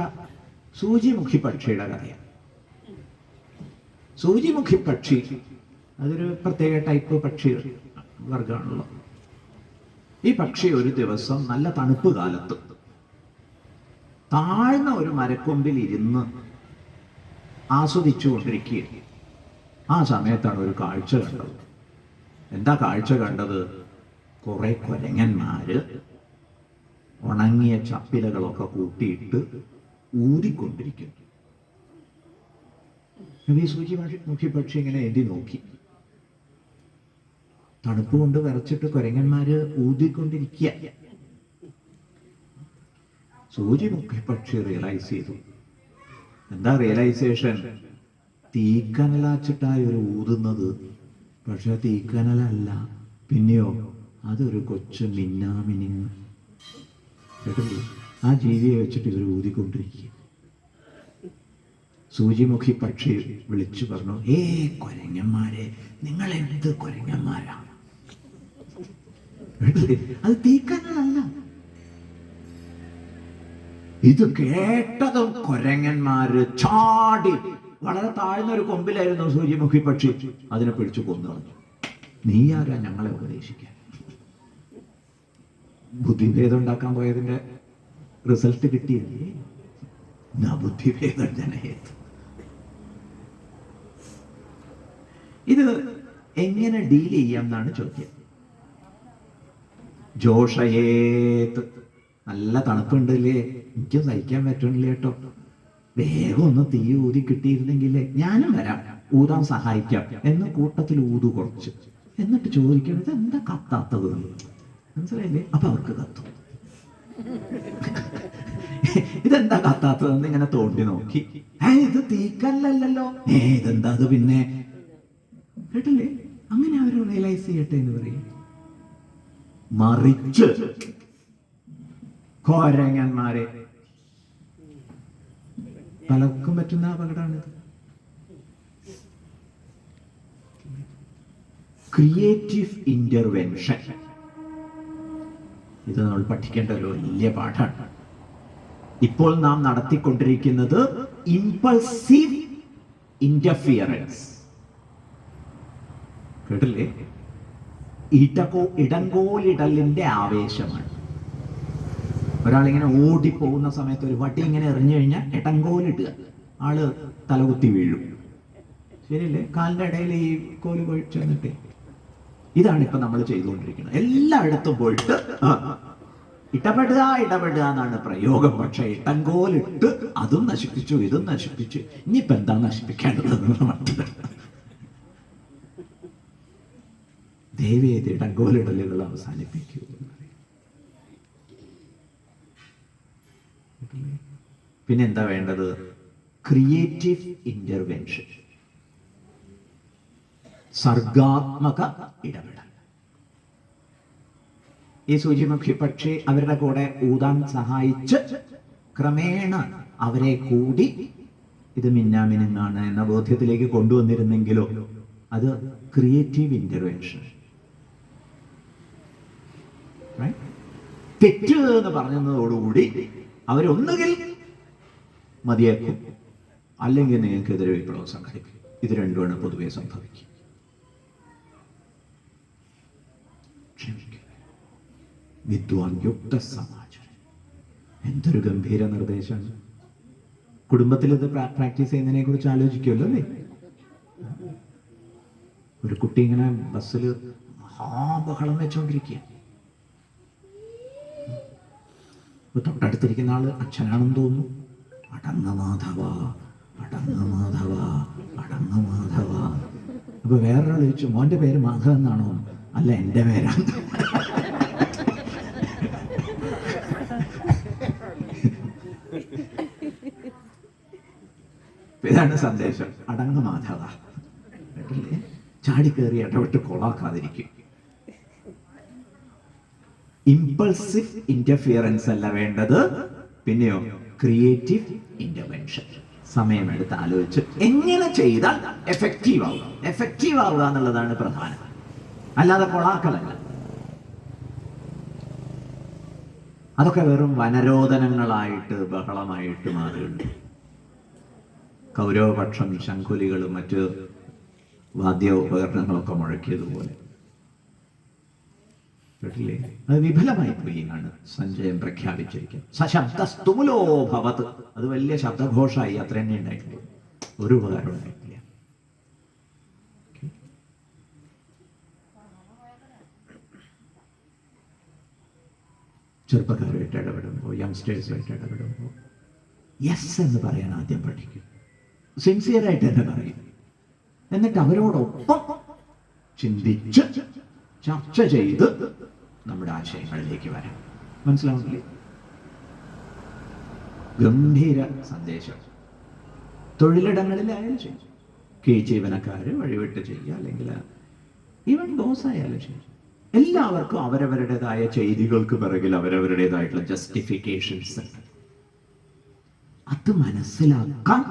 A: സൂചിമുഖി പക്ഷിയുടെ കഥയാണ്. സൂചിമുഖി പക്ഷി അതൊരു പ്രത്യേക ടൈപ്പ് പക്ഷി വർഗമാണല്ലോ. ഈ പക്ഷി ഒരു ദിവസം നല്ല തണുപ്പ് കാലത്ത് താഴ്ന്ന ഒരു മരക്കൊമ്പിൽ ഇരുന്ന് ആസ്വദിച്ചു കൊണ്ടിരിക്കുകയാണ്. ആ സമയത്താണ് ഒരു കാഴ്ച കണ്ടത്. എന്താ കാഴ്ച കണ്ടത്? കുറെ കുരങ്ങന്മാര് ഉണങ്ങിയ ചപ്പിലകളൊക്കെ കൂട്ടിയിട്ട് ഊതിക്കൊണ്ടിരിക്കുന്നു. ഈ സൂചിമുഖി പക്ഷി ഇങ്ങനെ എഴുതി നോക്കി. തണുപ്പ് കൊണ്ട് വിറച്ചിട്ട് കുരങ്ങന്മാര് ഊതിക്കൊണ്ടിരിക്കുക. സൂചിമുഖി പക്ഷി റിയലൈസ് ചെയ്തു. എന്താ റിയലൈസേഷൻ? തീക്കനലാച്ചിട്ടായി ഒരു ഊതുന്നത്, പക്ഷെ തീക്കനലല്ല, പിന്നെയോ അതൊരു കൊച്ചു മിന്നാമിനിങ്. കേട്ടില്ലേ? ആ ജീവിയെ വെച്ചിട്ട് ഇവർ ഊതിക്കൊണ്ടിരിക്കുക. സൂചിമുഖി പക്ഷി വിളിച്ചു പറഞ്ഞു, കുരങ്ങന്മാരെ, നിങ്ങൾ എന്ത് കുരങ്ങന്മാരാ? അത് തീക്കനലല്ല. ഇത് കേട്ടതും കുരങ്ങന്മാര് ചാടി, വളരെ താഴ്ന്ന ഒരു കൊമ്പിലായിരുന്നു സൂചിമുഖി പക്ഷി, അതിനെ പിടിച്ചു കൊന്നു കളഞ്ഞു. നീ ആരാ ഞങ്ങളെ ഉപദേശിക്കാൻ? ബുദ്ധിഭേദം ഉണ്ടാക്കാൻ പോയതിന്റെ റിസൾട്ട് കിട്ടിയല്ലേ? ബുദ്ധിഭേദം ജനയേത്. ഇത് എങ്ങനെ ഡീൽ ചെയ്യാം എന്നാണ് ചോദ്യം. ജോഷയേത്. നല്ല തണുപ്പുണ്ടല്ലേ, എനിക്ക് സഹിക്കാൻ പറ്റണില്ല കേട്ടോ, വേഗം ഒന്ന് തീ ഊതി കിട്ടിയിരുന്നെങ്കിലേ ഞാനും വരാം, ഊതാൻ സഹായിക്കാം എന്ന് കൂട്ടത്തിൽ ഊതു കുറച്ച്. എന്നിട്ട് ചോദിക്കണത് എന്താ കത്താത്തത്? മനസ്സിലായില്ലേ? അപ്പൊ അവർക്ക് കത്തും. ഇതെന്താ കത്താത്തതെന്ന് ഇങ്ങനെ തോണ്ടി നോക്കി. ഇത് തീക്കല്ലല്ലോ. ഇതെന്താ അത് പിന്നെ? കേട്ടില്ലേ? അങ്ങനെ അവർ റിയലൈസ് ചെയ്യട്ടെ എന്ന് പറയും. മറിച്ച് കോരങ്ങന്മാരെ പലർക്കും പറ്റുന്ന അപകടമാണിത്. Creative intervention. ഇത് നമ്മൾ പഠിക്കേണ്ട ഒരു വലിയ പാഠമാണ്. ഇപ്പോൾ നാം നടത്തിക്കൊണ്ടിരിക്കുന്നത് ഇമ്പൾസീവ് ഇന്റർഫിയറൻസ്. കേട്ടില്ലേ? ഇടങ്കോലിടലിന്റെ ആവേശമാണ്. ഒരാളിങ്ങനെ ഓടിപ്പോകുന്ന സമയത്ത് ഒരു വടി ഇങ്ങനെ എറിഞ്ഞു കഴിഞ്ഞാൽ ഇടങ്കോലിടുക, ആള് തലകുത്തി വീഴും. ശരിയല്ലേ? കാലിന്റെ ഇടയിൽ ഈ കോല് പോയി ചെന്നിട്ട്. ഇതാണ് ഇപ്പൊ നമ്മൾ ചെയ്തുകൊണ്ടിരിക്കുന്നത്. എല്ലായിടത്തും പോയിട്ട് ഇടപെടുക എന്നാണ് പ്രയോഗം. പക്ഷെ ഇടങ്കോലിട്ട് അതും നശിപ്പിച്ചു, ഇതും നശിപ്പിച്ചു. ഇനിയിപ്പോ എന്താ നശിപ്പിക്കേണ്ടതെന്ന് മറ്റുള്ള ദൈവേത് ഇടങ്കോലിടലുകൾ അവസാനിപ്പിക്കൂ. പിന്നെന്താ വേണ്ടത്? ക്രിയേറ്റീവ് ഇന്റർവെൻഷൻ, സർഗാത്മക ഇടപെടൽ. ഈ സൂചിമുഖി പക്ഷി അവരുടെ കൂടെ ഊതാൻ സഹായിച്ച് ക്രമേണ അവരെ കൂടി ഇത് മിന്നാമിനുങ്ങാണ് എന്ന ബോധ്യത്തിലേക്ക് കൊണ്ടുവന്നിരുന്നെങ്കിലോ അത് ക്രിയേറ്റീവ് ഇന്റർവെൻഷൻ. തെറ്റ് എന്ന് പറഞ്ഞതോടുകൂടി അവരൊന്നുകിൽ മതിയാക്കും, അല്ലെങ്കിൽ നിങ്ങൾക്കെതിരെ വിപ്ലവം സംഘടിപ്പിക്കും. ഇത് രണ്ടുമാണ് പൊതുവെ സംഭവിക്കുക. വിദ്വാൻ യുക്ത സമാജം. എന്തൊരു ഗംഭീര നിർദ്ദേശമാണ്. കുടുംബത്തിൽ ഇത് പ്രാക്ടീസ് ചെയ്യുന്നതിനെ കുറിച്ച് ആലോചിക്കുമല്ലോ അല്ലേ? ഒരു കുട്ടി ഇങ്ങനെ ബസ്സിൽ മഹാബഹളം വെച്ചോണ്ടിരിക്കുക. തൊട്ടടുത്തിരിക്കുന്ന ആള് അച്ഛനാണെന്ന് തോന്നുന്നു. അടങ്ങ മാധവ, അടങ്ങ മാധവ, അടങ്ങ മാധവ. അപ്പൊ വേറൊരാൾ ചോദിച്ചു, മോന്റെ പേര് മാധവ എന്നാണോ? അല്ല, എൻ്റെ പേരാണ്. ഇതാണ് സന്ദേശം. അടങ്ങ മാധവ. കേട്ടില്ലേ? ചാടിക്കേറി ഇടപെട്ട് കൊളാക്കാതിരിക്കും. ഇമ്പൾസീവ് ഇന്റർഫിയറൻസ് അല്ല വേണ്ടത്, പിന്നെയോ ക്രിയേറ്റീവ് ഇന്റർവെൻഷൻ. സമയമെടുത്ത് ആലോചിച്ച് എങ്ങനെ ചെയ്താൽ എഫക്റ്റീവ് ആവുക. എഫക്റ്റീവ് ആവുക എന്നുള്ളതാണ് പ്രധാനം, അല്ലാതെ കൊളാക്കലല്ല. അതൊക്കെ വെറും വനരോധനങ്ങളായിട്ട് ബഹളമായിട്ട് മാറുന്നുണ്ട്. കൗരവപക്ഷം ശംഖുലികളും മറ്റ് വാദ്യോപകരണങ്ങളൊക്കെ മുഴക്കിയതുപോലെ. കേട്ടില്ലേ? അത് വിഫലമായി പോയി എന്നാണ് സഞ്ജയം പ്രഖ്യാപിച്ചിരിക്കുന്നത്. സശബ്ദസ്തുമുലോ ഭവത്. അത് വലിയ ശബ്ദഘോഷമായി, അത്ര തന്നെ ഉണ്ടായിട്ടുള്ളൂ, ഒരു ഉപകാരം ഉണ്ടായിട്ടില്ല. ചെറുപ്പക്കാരുമായിട്ട് ഇടപെടുമ്പോൾ, യങ്സ്റ്റേഴ്സുമായിട്ട് ഇടപെടുമ്പോൾ യെസ് എന്ന് പറയാൻ ആദ്യം പഠിക്കും. സിൻസിയറായിട്ട് തന്നെ പറയും. എന്നിട്ട് അവരോടൊപ്പം ചിന്തിച്ച് ചർച്ച ചെയ്ത് നമ്മുടെ ആശയങ്ങളിലേക്ക് വരാം. മനസ്സിലാവില്ലേ? ഗംഭീര സന്ദേശം. തൊഴിലിടങ്ങളിലായാലും ചെയ്യും, കീഴ് ജീവനക്കാര് വഴിവിട്ട് ചെയ്യുക, അല്ലെങ്കിൽ ഈവൻ ബോസ് ആയാലും ചെയ്യും. എല്ലാവർക്കും അവരവരുടേതായ ചെയ്തികൾക്ക് പിറകിൽ അവരവരുടേതായിട്ടുള്ള ജസ്റ്റിഫിക്കേഷൻസ്. അത് മനസ്സിലാക്കാൻ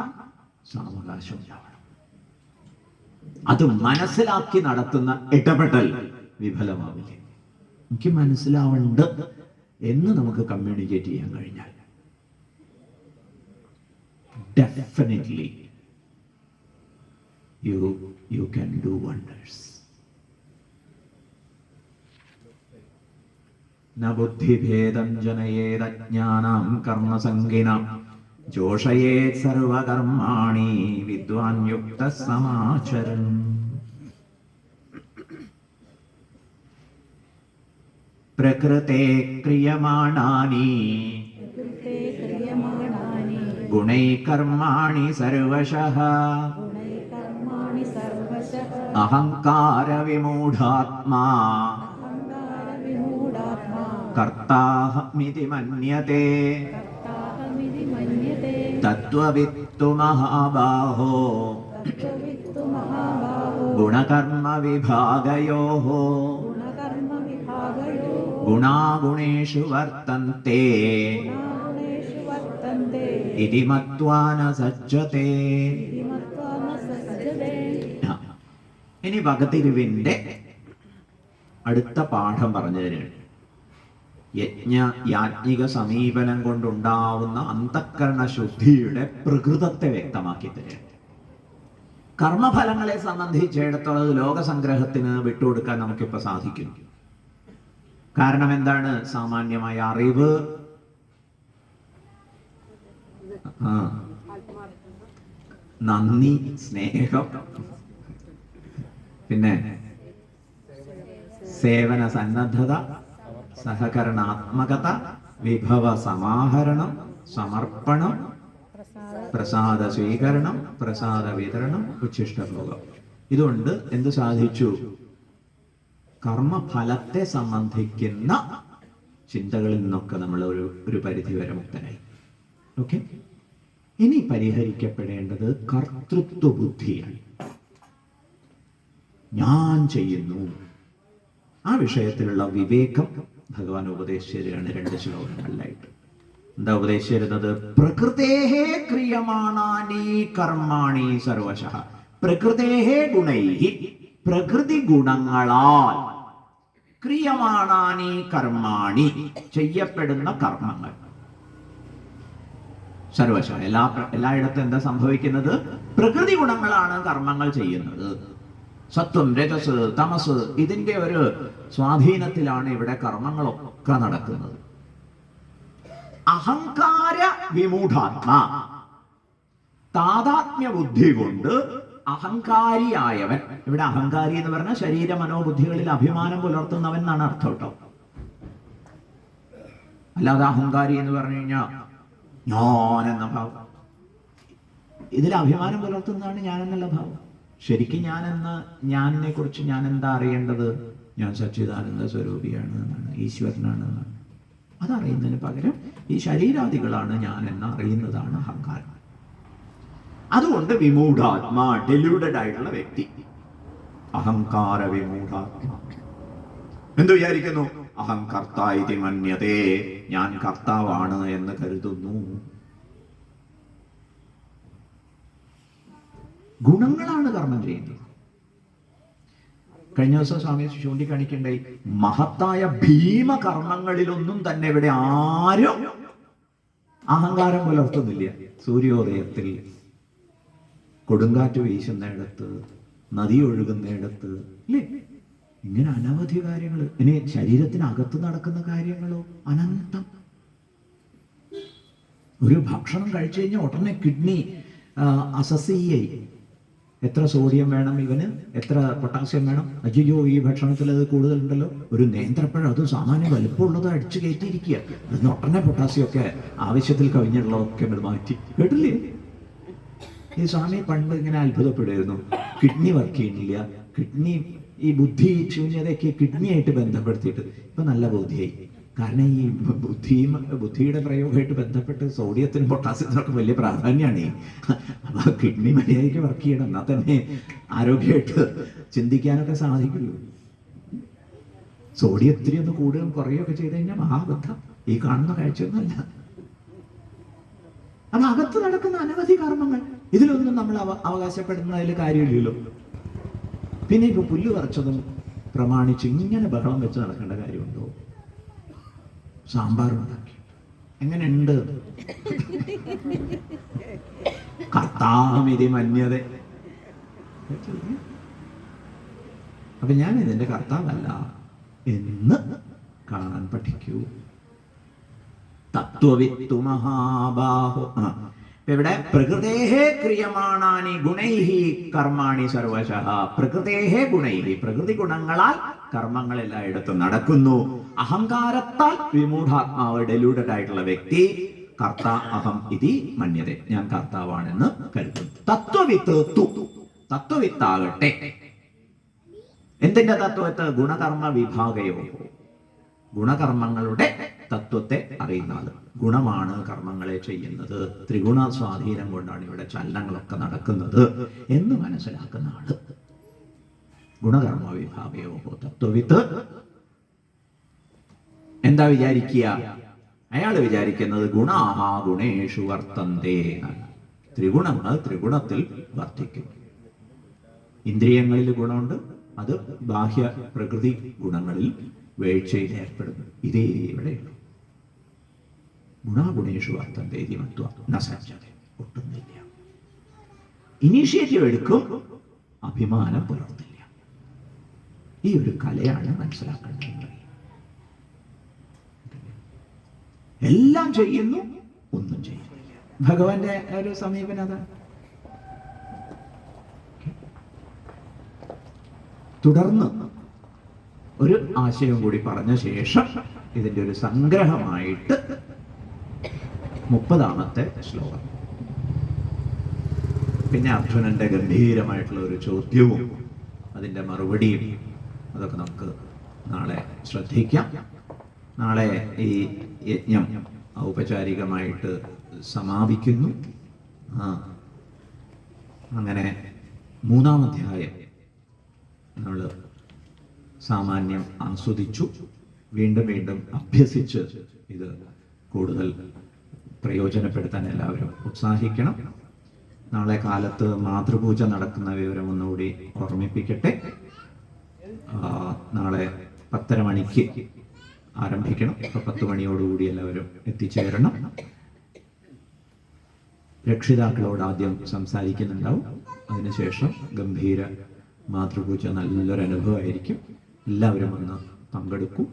A: സാവകാശം ഉണ്ടാവണം. അത് മനസ്സിലാക്കി നടത്തുന്ന ഇടപെടൽ വിഫലമാവില്ലേ? എനിക്ക് മനസ്സിലാവുന്നുണ്ട് എന്ന് നമുക്ക് കമ്മ്യൂണിക്കേറ്റ് ചെയ്യാൻ കഴിഞ്ഞാൽ definitely you can do wonders. ന ബുദ്ധിഭേദം ജനയേത് അജ്ഞാനം കർമ്മസംഗിനം ജോഷയേത് സർവകർമാണി വിദ്വാൻ യുക്ത സമാചരൻ. പ്രകൃതേ ക്രിയമാണാനി ഗുണൈ കർമാണി സർവശഃ അഹങ്കാര വിമൂഢാത്മാ കർത്താഹമിതി മന്യതേ തത്വവിത്തു മഹാബാഹോ ഗുണകർമ്മ വിഭാഗയോഃ ഗുണാഗുണേഷു വർത്തന്തെ ഇതി മത്വാ ന സജ്ജതേ. ഇനി വകതിരിവിന്റെ അടുത്ത പാഠം പറഞ്ഞു തരുന്നുണ്ട്. യാജ്ഞിക സമീപനം കൊണ്ടുണ്ടാവുന്ന അന്തഃകരണ ശുദ്ധിയുടെ പ്രകൃതത്തെ വ്യക്തമാക്കി തരുന്നുണ്ട്. കർമ്മഫലങ്ങളെ സംബന്ധിച്ചിടത്തോളം ലോകസംഗ്രഹത്തിന് വിട്ടുകൊടുക്കാൻ നമുക്കിപ്പോ സാധിക്കും. കാരണം എന്താണ്? സാമാന്യമായ അറിവ്, നന്ദി, സ്നേഹം, പിന്നെ സേവന സന്നദ്ധത, സഹകരണാത്മകത, വിഭവ സമാഹരണം, സമർപ്പണം, പ്രസാദ സ്വീകരണം, പ്രസാദ വിതരണം, ഉച്ഛിഷ്ടഭോഗം. ഇതുകൊണ്ട് എന്ത് സാധിച്ചു? കർമ്മഫലത്തെ സംബന്ധിക്കുന്ന ചിന്തകളിൽ നിന്നൊക്കെ നമ്മൾ ഒരു പരിധി വരെ മുക്തനായി. ഓക്കെ. ഇനി പരിഹരിക്കപ്പെടേണ്ടത് കർത്തൃത്വ ബുദ്ധിയാണ്. ഞാൻ ചെയ്യുന്നു, ആ വിഷയത്തിലുള്ള വിവേകം ഭഗവാൻ ഉപദേശിച്ചിരുകയാണ് 2 ശ്ലോകങ്ങളിലായിട്ട്. എന്താ ഉപദേശിച്ചിരുന്നത്? പ്രകൃതേഹേ ക്രിയമാണാനി കർമാണി സർവശഃ. പ്രകൃതേഹേ ഗുണൈഹി, പ്രകൃതി ഗുണങ്ങളാൽ, ക്രിയമാണാനി കർമാണി, ചെയ്യപ്പെടുന്ന കർമ്മങ്ങൾ, സർവശഃ, എല്ലായിടത്തും എന്താ സംഭവിക്കുന്നത്? പ്രകൃതി ഗുണങ്ങളാണ് കർമ്മങ്ങൾ ചെയ്യുന്നത്. സത്വം, രജസ്, തമസ്, ഇതിന്റെ ഒരു സ്വാധീനത്തിലാണ് ഇവിടെ കർമ്മങ്ങളൊക്കെ നടക്കുന്നത്. അഹങ്കാര വിമൂഢാത്മാ, താദാത്മ്യ ബുദ്ധി കൊണ്ട് അഹങ്കാരിയായവൻ. ഇവിടെ അഹങ്കാരി എന്ന് പറഞ്ഞാൽ ശരീര മനോബുദ്ധികളിൽ അഭിമാനം പുലർത്തുന്നവൻ എന്നാണ് അർത്ഥം കേട്ടോ. അല്ലാതെ അഹങ്കാരി എന്ന് പറഞ്ഞു കഴിഞ്ഞാൽ ഞാൻ എന്ന ഭാവം. ഇതിൽ അഭിമാനം പുലർത്തുന്നതാണ് ഞാനെന്നുള്ള ഭാവം. ശരിക്കും ഞാനിനെ കുറിച്ച് ഞാൻ എന്താ അറിയേണ്ടത്? ഞാൻ സച്ചിദാനന്ദ സ്വരൂപിയാണ് എന്നാണ്, ഈശ്വരനാണ് എന്നാണ്. അതറിയുന്നതിന് പകരം ഈ ശരീരാദികളാണ് ഞാൻ എന്ന് അറിയുന്നതാണ് അഹങ്കാരം. അതുകൊണ്ട് വിമൂഢാത്മാ, ഡെലൂഡഡ് ആയിട്ടുള്ള വ്യക്തി, അഹങ്കാര വിമൂഢാത്മാ എന്ത് വിചാരിക്കുന്നു? അഹംകർത്താ ഇതി മന്യതേ, ഞാൻ കർത്താവാണ് എന്ന് കരുതുന്നു. ഗുണങ്ങളാണ് കർമ്മം ചെയ്യുന്നത്. കഴിഞ്ഞ ദിവസം സ്വാമി ചൂണ്ടിക്കാണിക്കേണ്ടായി, മഹത്തായ ഭീമകർമ്മങ്ങളിലൊന്നും തന്നെ ഇവിടെ ആരും അഹങ്കാരം പുലർത്തുന്നില്ല. സൂര്യോദയത്തിൽ, കൊടുങ്കാറ്റ് വീശുന്നിടത്ത്, നദി ഒഴുകുന്നിടത്ത്, അല്ലേ? ഇങ്ങനെ അനവധി കാര്യങ്ങൾ. ഇനി ശരീരത്തിനകത്ത് നടക്കുന്ന കാര്യങ്ങളോ അനന്തം. ഒരു ഭക്ഷണം കഴിച്ചു കഴിഞ്ഞാൽ ഉടനെ കിഡ്നി അസസിയായി, എത്ര സോഡിയം വേണം ഇവന്, എത്ര പൊട്ടാസ്യം വേണം, അയ്യോ ഈ ഭക്ഷണത്തിൽ അത് കൂടുതലുണ്ടല്ലോ, ഒരു നേന്ത്രപ്പഴം അത് സാമാന്യം വലുപ്പമുള്ളത് അടിച്ചു കയറ്റിയിരിക്കുക, അതിന് ഒട്ടനെ പൊട്ടാസ്യം ഒക്കെ ആവശ്യത്തിൽ കവിഞ്ഞുള്ളതൊക്കെ മാറ്റി. കേട്ടില്ലേ? ഈ സ്വാമി പണ്ട് ഇങ്ങനെ അത്ഭുതപ്പെടുമായിരുന്നു, കിഡ്നി വർക്ക് ചെയ്യുന്നില്ല, കിഡ്നി ഈ ബുദ്ധി ശൂന്യതയ്ക്ക് കിഡ്നിയായിട്ട് ബന്ധപ്പെടുത്തിയിട്ട് ഇപ്പൊ നല്ല ബുദ്ധിയായി. കാരണം ഈ ബുദ്ധിയുടെ പ്രയോഗമായിട്ട് ബന്ധപ്പെട്ട് സോഡിയത്തിനും പൊട്ടാസ്യത്തിനൊക്കെ വലിയ പ്രാധാന്യമാണ്. അപ്പൊ കിഡ്നി മര്യാദയ്ക്ക് വർക്ക് ചെയ്യണം, എന്നാൽ തന്നെ ആരോഗ്യമായിട്ട് ചിന്തിക്കാനൊക്കെ സാധിക്കുള്ളൂ. സോഡിയം ഇത്തിരി ഒന്ന് കൂടുകയും കുറയുകയൊക്കെ ചെയ്ത് കഴിഞ്ഞാൽ മഹാബദ്ധം. ഈ കാണുന്ന കാഴ്ചയൊന്നുമല്ല. അപ്പൊ അകത്ത് നടക്കുന്ന അനവധി കർമ്മങ്ങൾ, ഇതിലൊന്നും നമ്മൾ അവകാശപ്പെടുന്നതിൽ കാര്യമില്ലല്ലോ. പിന്നെ ഇപ്പൊ പുല്ല് പറിച്ചതും പ്രമാണിച്ച് ഇങ്ങനെ ബഹളം വെച്ച് നടക്കേണ്ട കാര്യമുണ്ടോ? സാമ്പാറുണ്ടാക്കി എങ്ങനെയുണ്ട്? കർത്താവിധി മന്യത. അപ്പൊ ഞാൻ ഇതിന്റെ കർത്താവല്ല എന്ന് കാണാൻ പഠിക്കൂ. തത്വവിത്തു മഹാബാഹു. ഇവിടെ പ്രകൃതേഹേ ക്രിയമാണാനി ഗുണൈഹി കർമാണി സർവശഃ. പ്രകൃതേഹേ ഗുണൈഹി, പ്രകൃതി ഗുണങ്ങളാൽ കർമ്മങ്ങൾ എല്ലായിടത്തും നടക്കുന്നു. അഹങ്കാരത്താൽ വിമൂഢാത്മാവ്, ഡെലൂഡഡ് ആയിട്ടുള്ള വ്യക്തി, കർത്ത അഹം ഇതി മന്യത, ഞാൻ കർത്താവാണെന്ന് കരുതുന്നു. തത്വവിത്ത്, തത്വവിത്താകട്ടെ എന്തിന്റെ തത്വത്ത്? ഗുണകർമ്മ വിഭാഗയോ, ഗുണകർമ്മങ്ങളുടെ തത്വത്തെ അറിയുന്ന ആള്. ഗുണമാണ് കർമ്മങ്ങളെ ചെയ്യുന്നത്, ത്രിഗുണ സ്വാധീനം കൊണ്ടാണ് ഇവിടെ ചലനങ്ങളൊക്കെ നടക്കുന്നത് എന്ന് മനസ്സിലാക്കുന്ന ആള്. ഗുണകർമ്മ വിഭാഗയോ തത്വവിത്ത് എന്താ വിചാരിക്കുക? അയാൾ വിചാരിക്കുന്നത് ഗുണാഹ ഗുണേഷു വർത്തന്തേ, ത്രിഗുണങ്ങൾ ത്രിഗുണത്തിൽ വർത്തിക്കും. ഇന്ദ്രിയങ്ങളിൽ ഗുണമുണ്ട്, അത് ബാഹ്യ പ്രകൃതി ഗുണങ്ങളിൽ വീഴ്ചയിൽ ഏർപ്പെടുന്നു. ഇതേ ഇവിടെയുള്ളൂ. ഗുണാഗുണേഷു വർത്തന്തേ മത്വ നസജ്ജത, ഒട്ടുന്നില്ല. ഇനീഷ്യേറ്റീവ് എടുക്കും, അഭിമാനം പുലർത്തില്ല. ഈ ഒരു കലയാണ് മനസ്സിലാക്കേണ്ടത്. എല്ലാം ചെയ്യുന്നു, ഒന്നും ചെയ്യുന്നില്ല. ഭഗവാന്റെ ഒരു സമീപനം അതാണ്. തുടർന്ന് ഒരു ആശയം കൂടി പറഞ്ഞ ശേഷം ഇതിന്റെ ഒരു സംഗ്രഹമായിട്ട് 30ാമത്തെ ശ്ലോകം, പിന്നെ അർജുനന്റെ ഗംഭീരമായിട്ടുള്ള ഒരു ചോദ്യവും അതിന്റെ മറുപടിയും, അതൊക്കെ നമുക്ക് നാളെ ശ്രദ്ധിക്കാം. നാളെ ഈ യജ്ഞം ഔപചാരികമായിട്ട് സമാപിക്കുന്നു. അങ്ങനെ 3-ാം അധ്യായം നമ്മൾ സാമാന്യം ആസ്വദിച്ചു. വീണ്ടും വീണ്ടും അഭ്യസിച്ച് ഇത് കൂടുതൽ പ്രയോജനപ്പെടുത്താൻ എല്ലാവരും ഉത്സാഹിക്കണം. നാളെ കാലത്ത് മാതൃപൂജ നടക്കുന്ന വിവരം ഒന്നുകൂടി ഓർമ്മിപ്പിക്കട്ടെ. നാളെ 10:30 മണിക്ക് ആരംഭിക്കണം. ഇപ്പൊ 10 മണിയോടുകൂടി എല്ലാവരും എത്തിച്ചേരണം. രക്ഷിതാക്കളോട് ആദ്യം സംസാരിക്കുന്നുണ്ടാവും. അതിനുശേഷം ഗംഭീര മാതൃപൂജ നല്ലൊരു അനുഭവമായിരിക്കും. എല്ലാവരും വന്ന് പങ്കെടുക്കും.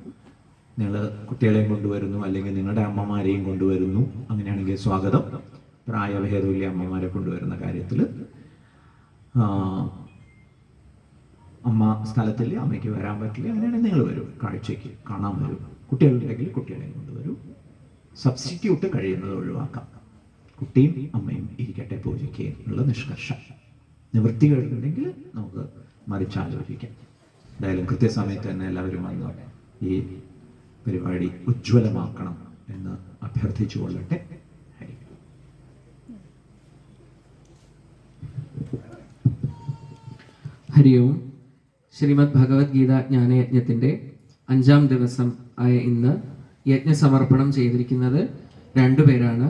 A: നിങ്ങൾ കുട്ടികളെയും കൊണ്ടുവരുന്നു, അല്ലെങ്കിൽ നിങ്ങളുടെ അമ്മമാരെയും കൊണ്ടുവരുന്നു, അങ്ങനെയാണെങ്കിൽ സ്വാഗതം. പ്രായഭേദമില്ല അമ്മമാരെ കൊണ്ടുവരുന്ന കാര്യത്തിൽ. അമ്മ സ്ഥലത്തില്ല, അമ്മയ്ക്ക് വരാൻ പറ്റില്ല, അങ്ങനെയാണെങ്കിൽ നിങ്ങൾ വരും, കാഴ്ചയ്ക്ക് കാണാൻ വരും. കുട്ടികളുണ്ടെങ്കിൽ കുട്ടികളെയും കൊണ്ടുവരും. സബ്സ്റ്റിറ്റ്യൂട്ട് കഴിയുന്നത് ഒഴിവാക്കാം. കുട്ടിയും അമ്മയും ഇരിക്കട്ടെ പൂജയ്ക്ക് എന്നുള്ള നിഷ്കർഷം. നിവൃത്തികളുണ്ടെങ്കിൽ നമുക്ക് മറിച്ചാലോചിക്കാം. എന്തായാലും കൃത്യസമയത്ത് തന്നെ എല്ലാവരും വന്ന് ഈ പരിപാടി ഉജ്ജ്വലമാക്കണം എന്ന് അഭ്യർത്ഥിച്ചു കൊള്ളട്ടെ.
B: ഹരി ഓം. ശ്രീമദ് ഭഗവത്ഗീത ജ്ഞാനയജ്ഞത്തിൻ്റെ 5-ാം ദിവസം ആയ ഇന്ന് യജ്ഞസമർപ്പണം ചെയ്തിരിക്കുന്നത് 2 പേരാണ്.